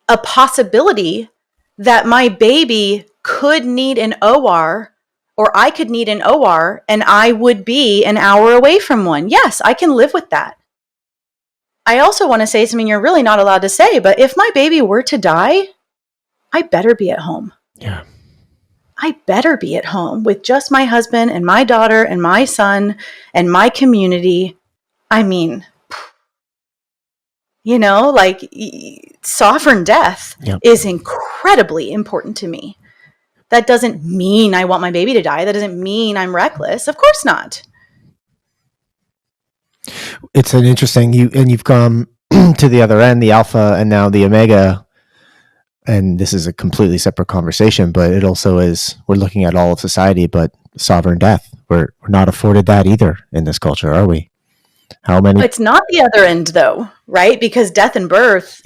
a possibility that my baby could need an OR, or I could need an OR, and I would be an hour away from one. Yes, I can live with that. I also want to say something you're really not allowed to say, but if my baby were to die, I better be at home. Yeah. I better be at home with just my husband and my daughter and my son and my community. I mean, sovereign death is incredibly important to me. That doesn't mean I want my baby to die. That doesn't mean I'm reckless. Of course not. It's an interesting, you've come to the other end, the alpha and now the omega. And this is a completely separate conversation, but it also is, we're looking at all of society, but sovereign death. We're not afforded that either in this culture, are we? How many? It's not the other end though, right? Because death and birth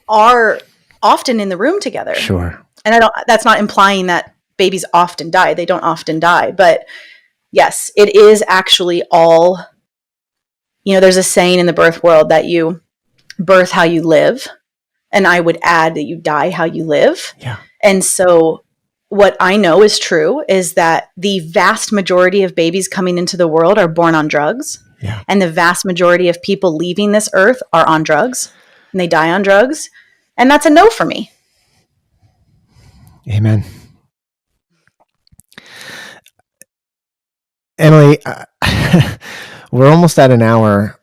are often in the room together. Sure. And that's not implying that babies often die. They don't often die, but yes, it is actually all, there's a saying in the birth world that you birth how you live. And I would add that you die how you live. Yeah. And so what I know is true is that the vast majority of babies coming into the world are born on drugs. Yeah. And the vast majority of people leaving this earth are on drugs, and they die on drugs. And that's a no for me. Amen. Emilee, we're almost at an hour,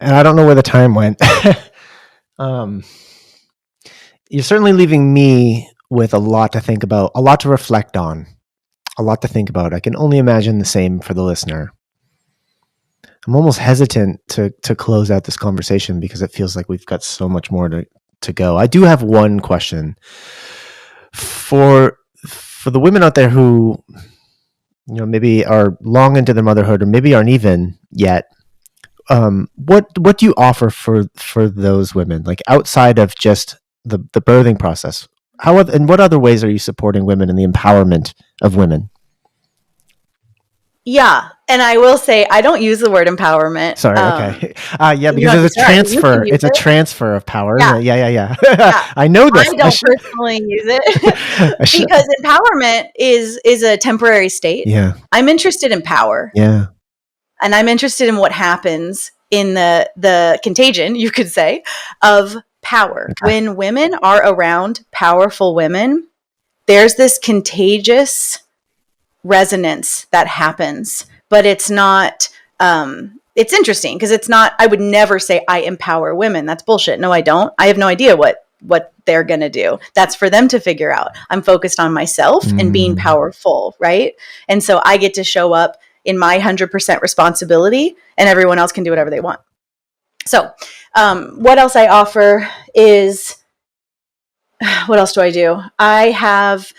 and I don't know where the time went. You're certainly leaving me with a lot to think about, a lot to reflect on, a lot to think about. I can only imagine the same for the listener. I'm almost hesitant to close out this conversation because it feels like we've got so much more to go. I do have one question for the women out there who, maybe are long into their motherhood or maybe aren't even yet. What do you offer for those women, like outside of just the birthing process? And what other ways are you supporting women in the empowerment of women? Yeah. And I will say, I don't use the word empowerment. Sorry. Okay. Because there's a transfer. It's a transfer of power. Yeah. Yeah. I know this. I don't personally use it because empowerment is a temporary state. Yeah. I'm interested in power. Yeah. And I'm interested in what happens in the contagion, you could say, of power. Okay. When women are around powerful women, there's this contagious resonance that happens, but it's not, it's interesting because it's not, I would never say I empower women. That's bullshit. No, I don't. I have no idea what they're going to do. That's for them to figure out. I'm focused on myself and being powerful. Right. And so I get to show up in my 100% responsibility and everyone else can do whatever they want. So, what else I offer is, what else do I do? I have,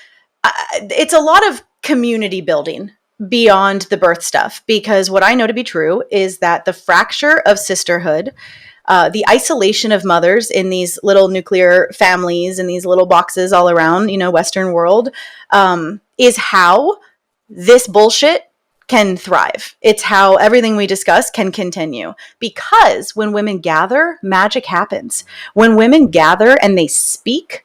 it's a lot of community building beyond the birth stuff, because what I know to be true is that the fracture of sisterhood, the isolation of mothers in these little nuclear families and these little boxes all around, Western world, is how this bullshit can thrive. It's how everything we discuss can continue. Because when women gather, magic happens. When women gather and they speak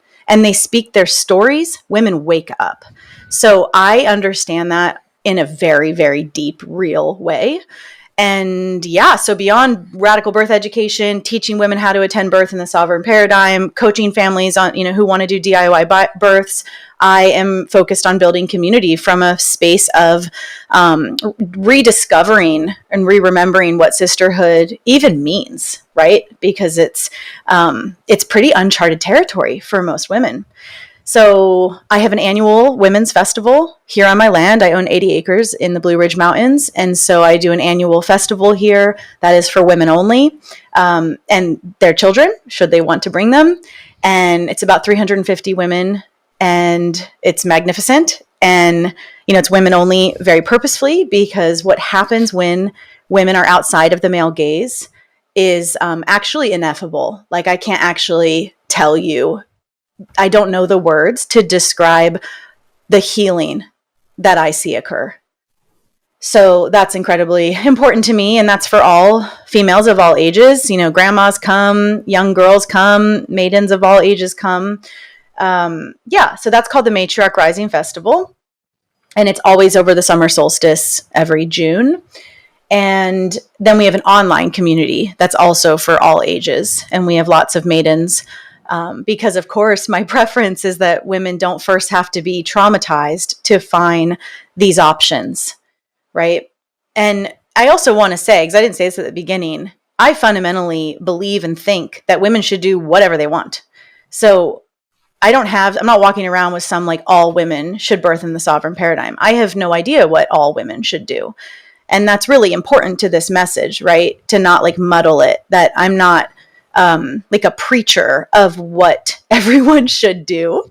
their stories, women wake up. So I understand that in a very, very deep, real way. And yeah, so beyond radical birth education, teaching women how to attend birth in the sovereign paradigm, coaching families on, who want to do DIY births, I am focused on building community from a space of rediscovering and re-remembering what sisterhood even means, right? Because it's pretty uncharted territory for most women. So I have an annual women's festival here on my land. I own 80 acres in the Blue Ridge Mountains. And so I do an annual festival here that is for women only, and their children, should they want to bring them. And it's about 350 women, and it's magnificent. And, it's women only very purposefully, because what happens when women are outside of the male gaze is actually ineffable. Like, I can't actually tell you, I don't know the words to describe the healing that I see occur. So that's incredibly important to me. And that's for all females of all ages. Grandmas come, young girls come, maidens of all ages come. So that's called the Matriarch Rising Festival. And it's always over the summer solstice every June. And then we have an online community that's also for all ages. And we have lots of maidens. Because, of course, my preference is that women don't first have to be traumatized to find these options, right? And I also want to say, because I didn't say this at the beginning, I fundamentally believe and think that women should do whatever they want. So I'm not walking around with some like all women should birth in the sovereign paradigm. I have no idea what all women should do. And that's really important to this message, right? To not like muddle it, that I'm not like a preacher of what everyone should do.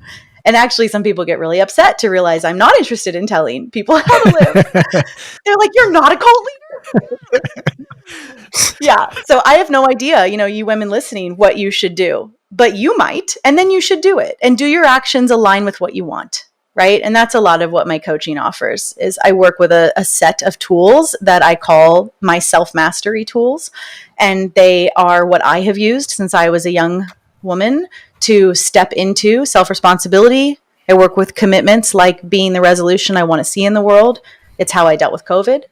And actually, some people get really upset to realize I'm not interested in telling people how to live. They're like, you're not a cult leader? Yeah. So I have no idea, you women listening, what you should do. But you might, and then you should do it. And do your actions align with what you want, right? And that's a lot of what my coaching offers. Is I work with a set of tools that I call my self-mastery tools. And they are what I have used since I was a young woman to step into self-responsibility. I work with commitments like being the resolution I want to see in the world. It's how I dealt with COVID.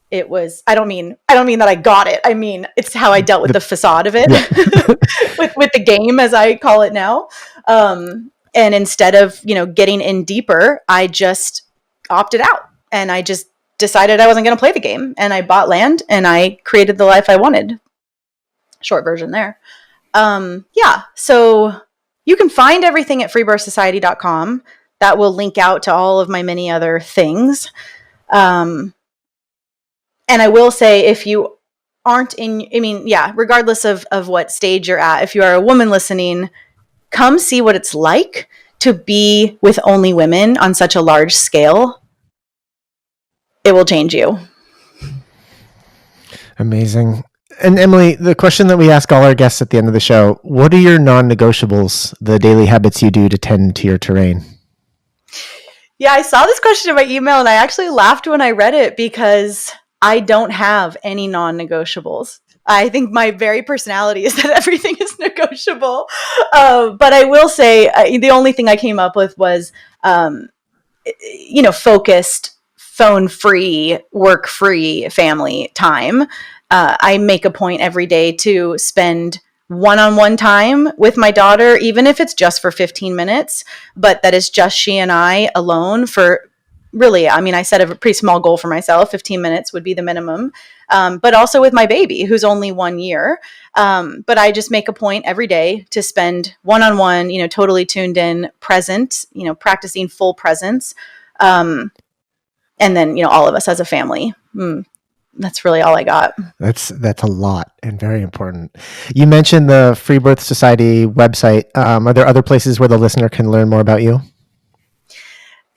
It was, I don't mean that I got it. I mean, it's how I dealt with the facade of it, with the game, as I call it now. And instead of, getting in deeper, I just opted out, and I just decided I wasn't going to play the game, and I bought land and I created the life I wanted. Short version there. So you can find everything at freebirthsociety.com. That will link out to all of my many other things. And I will say, if you aren't regardless of what stage you're at, if you are a woman listening, come see what it's like to be with only women on such a large scale. It will change you. Amazing. And Emilee, the question that we ask all our guests at the end of the show, what are your non-negotiables, the daily habits you do to tend to your terrain? Yeah, I saw this question in my email and I actually laughed when I read it because I don't have any non-negotiables. I think my very personality is that everything is negotiable. But I will say the only thing I came up with was, focused, phone-free, work-free family time. I make a point every day to spend one-on-one time with my daughter, even if it's just for 15 minutes, but that is just she and I alone for really, I set a pretty small goal for myself. 15 minutes would be the minimum. But also with my baby, who's only 1 year. But I just make a point every day to spend one-on-one, totally tuned in, present, practicing full presence. And then, all of us as a family. That's really all I got. That's a lot and very important. You mentioned the Free Birth Society website. Are there other places where the listener can learn more about you?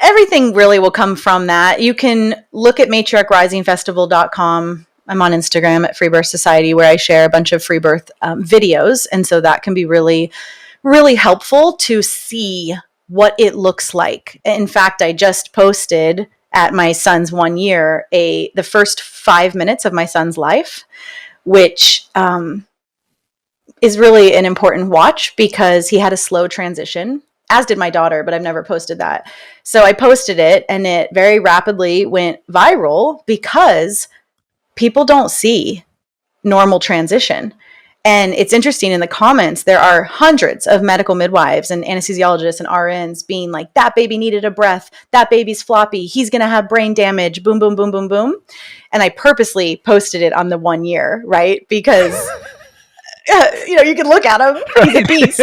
Everything really will come from that. You can look at matriarchrisingfestival.com. I'm on Instagram at Free Birth Society, where I share a bunch of free birth videos. And so that can be really, really helpful to see what it looks like. In fact, I just posted at my son's 1 year, the first 5 minutes of my son's life, which is really an important watch because he had a slow transition, as did my daughter, but I've never posted that. So I posted it and it very rapidly went viral because people don't see normal transition. And it's interesting, in the comments, there are hundreds of medical midwives and anesthesiologists and RNs being like, that baby needed a breath. That baby's floppy. He's going to have brain damage. Boom, boom, boom, boom, boom. And I purposely posted it on the 1 year, right? Because, you can look at him. He's a beast,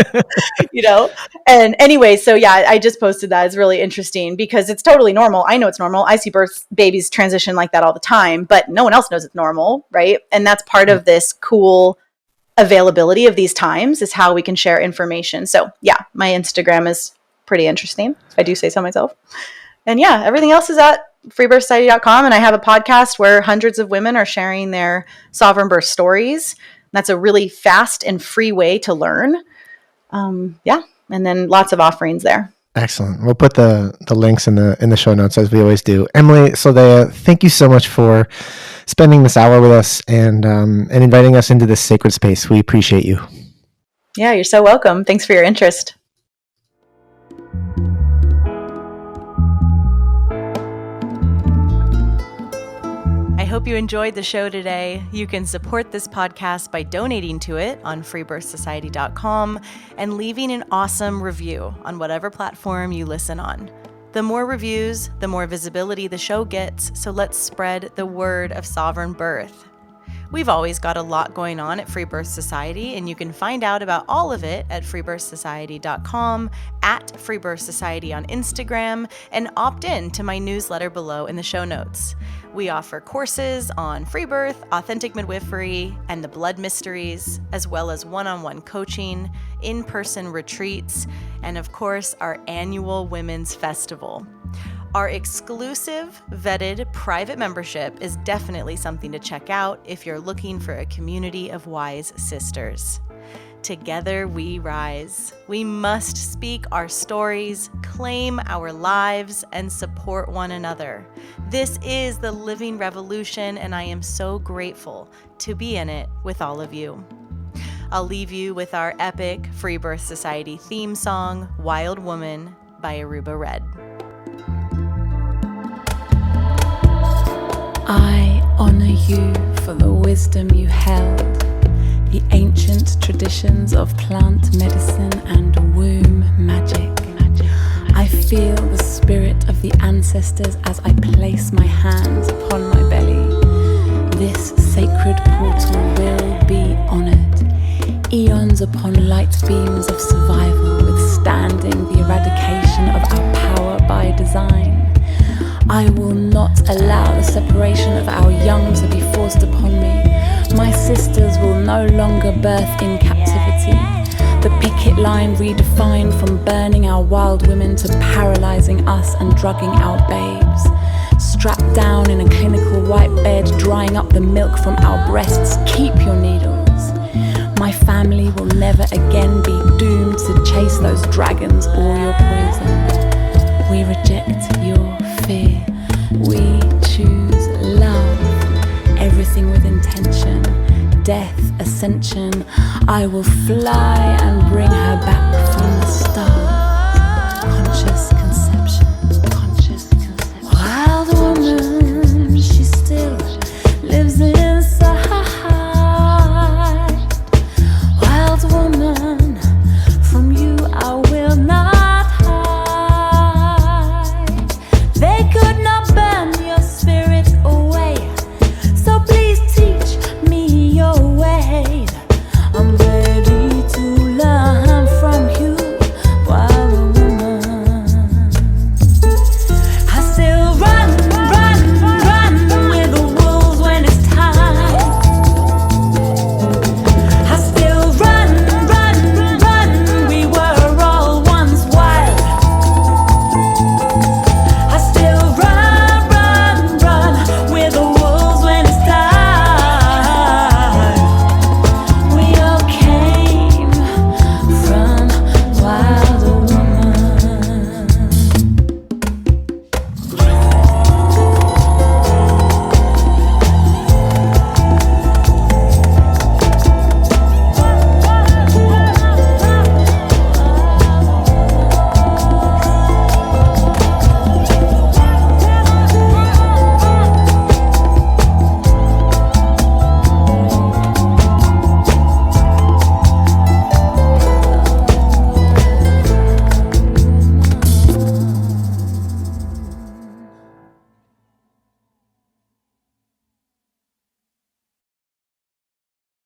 And anyway, so yeah, I just posted that. It's really interesting because it's totally normal. I know it's normal. I see babies transition like that all the time, but no one else knows it's normal, right? And that's part of this cool availability of these times, is how we can share information. So yeah, my Instagram is pretty interesting, if I do say so myself. And yeah, everything else is at freebirthsociety.com. And I have a podcast where hundreds of women are sharing their sovereign birth stories. That's a really fast and free way to learn. And then lots of offerings there. Excellent. We'll put the links in the show notes, as we always do. Emilee Saldaya, thank you so much for spending this hour with us and inviting us into this sacred space. We appreciate you. Yeah, you're so welcome. Thanks for your interest. I hope you enjoyed the show today. You can support this podcast by donating to it on freebirthsociety.com and leaving an awesome review on whatever platform you listen on. The more reviews, the more visibility the show gets, so let's spread the word of sovereign birth. We've always got a lot going on at Free Birth Society, and you can find out about all of it at freebirthsociety.com, at Free Birth Society on Instagram, and opt in to my newsletter below in the show notes. We offer courses on free birth, authentic midwifery, and the blood mysteries, as well as one-on-one coaching, in-person retreats, and of course, our annual Women's Festival. Our exclusive, vetted, private membership is definitely something to check out if you're looking for a community of wise sisters. Together we rise. We must speak our stories, claim our lives, and support one another. This is the living revolution, and I am so grateful to be in it with all of you. I'll leave you with our epic Free Birth Society theme song, Wild Woman by Aruba Red. I honor you for the wisdom you held, the ancient traditions of plant medicine and womb magic. I feel the spirit of the ancestors as I place my hands upon my belly. This sacred portal will be honored. Eons upon light beams of survival, withstanding the eradication of our power by design. I will not allow the separation of our young to be forced upon me. My sisters will no longer birth in captivity. The picket line redefined from burning our wild women to paralyzing us and drugging our babes. Strapped down in a clinical white bed, drying up the milk from our breasts. Keep your needles. My family will never again be doomed to chase those dragons or your poison. We reject your fear. We choose love. Everything with intention. Death, ascension. I will fly and bring her back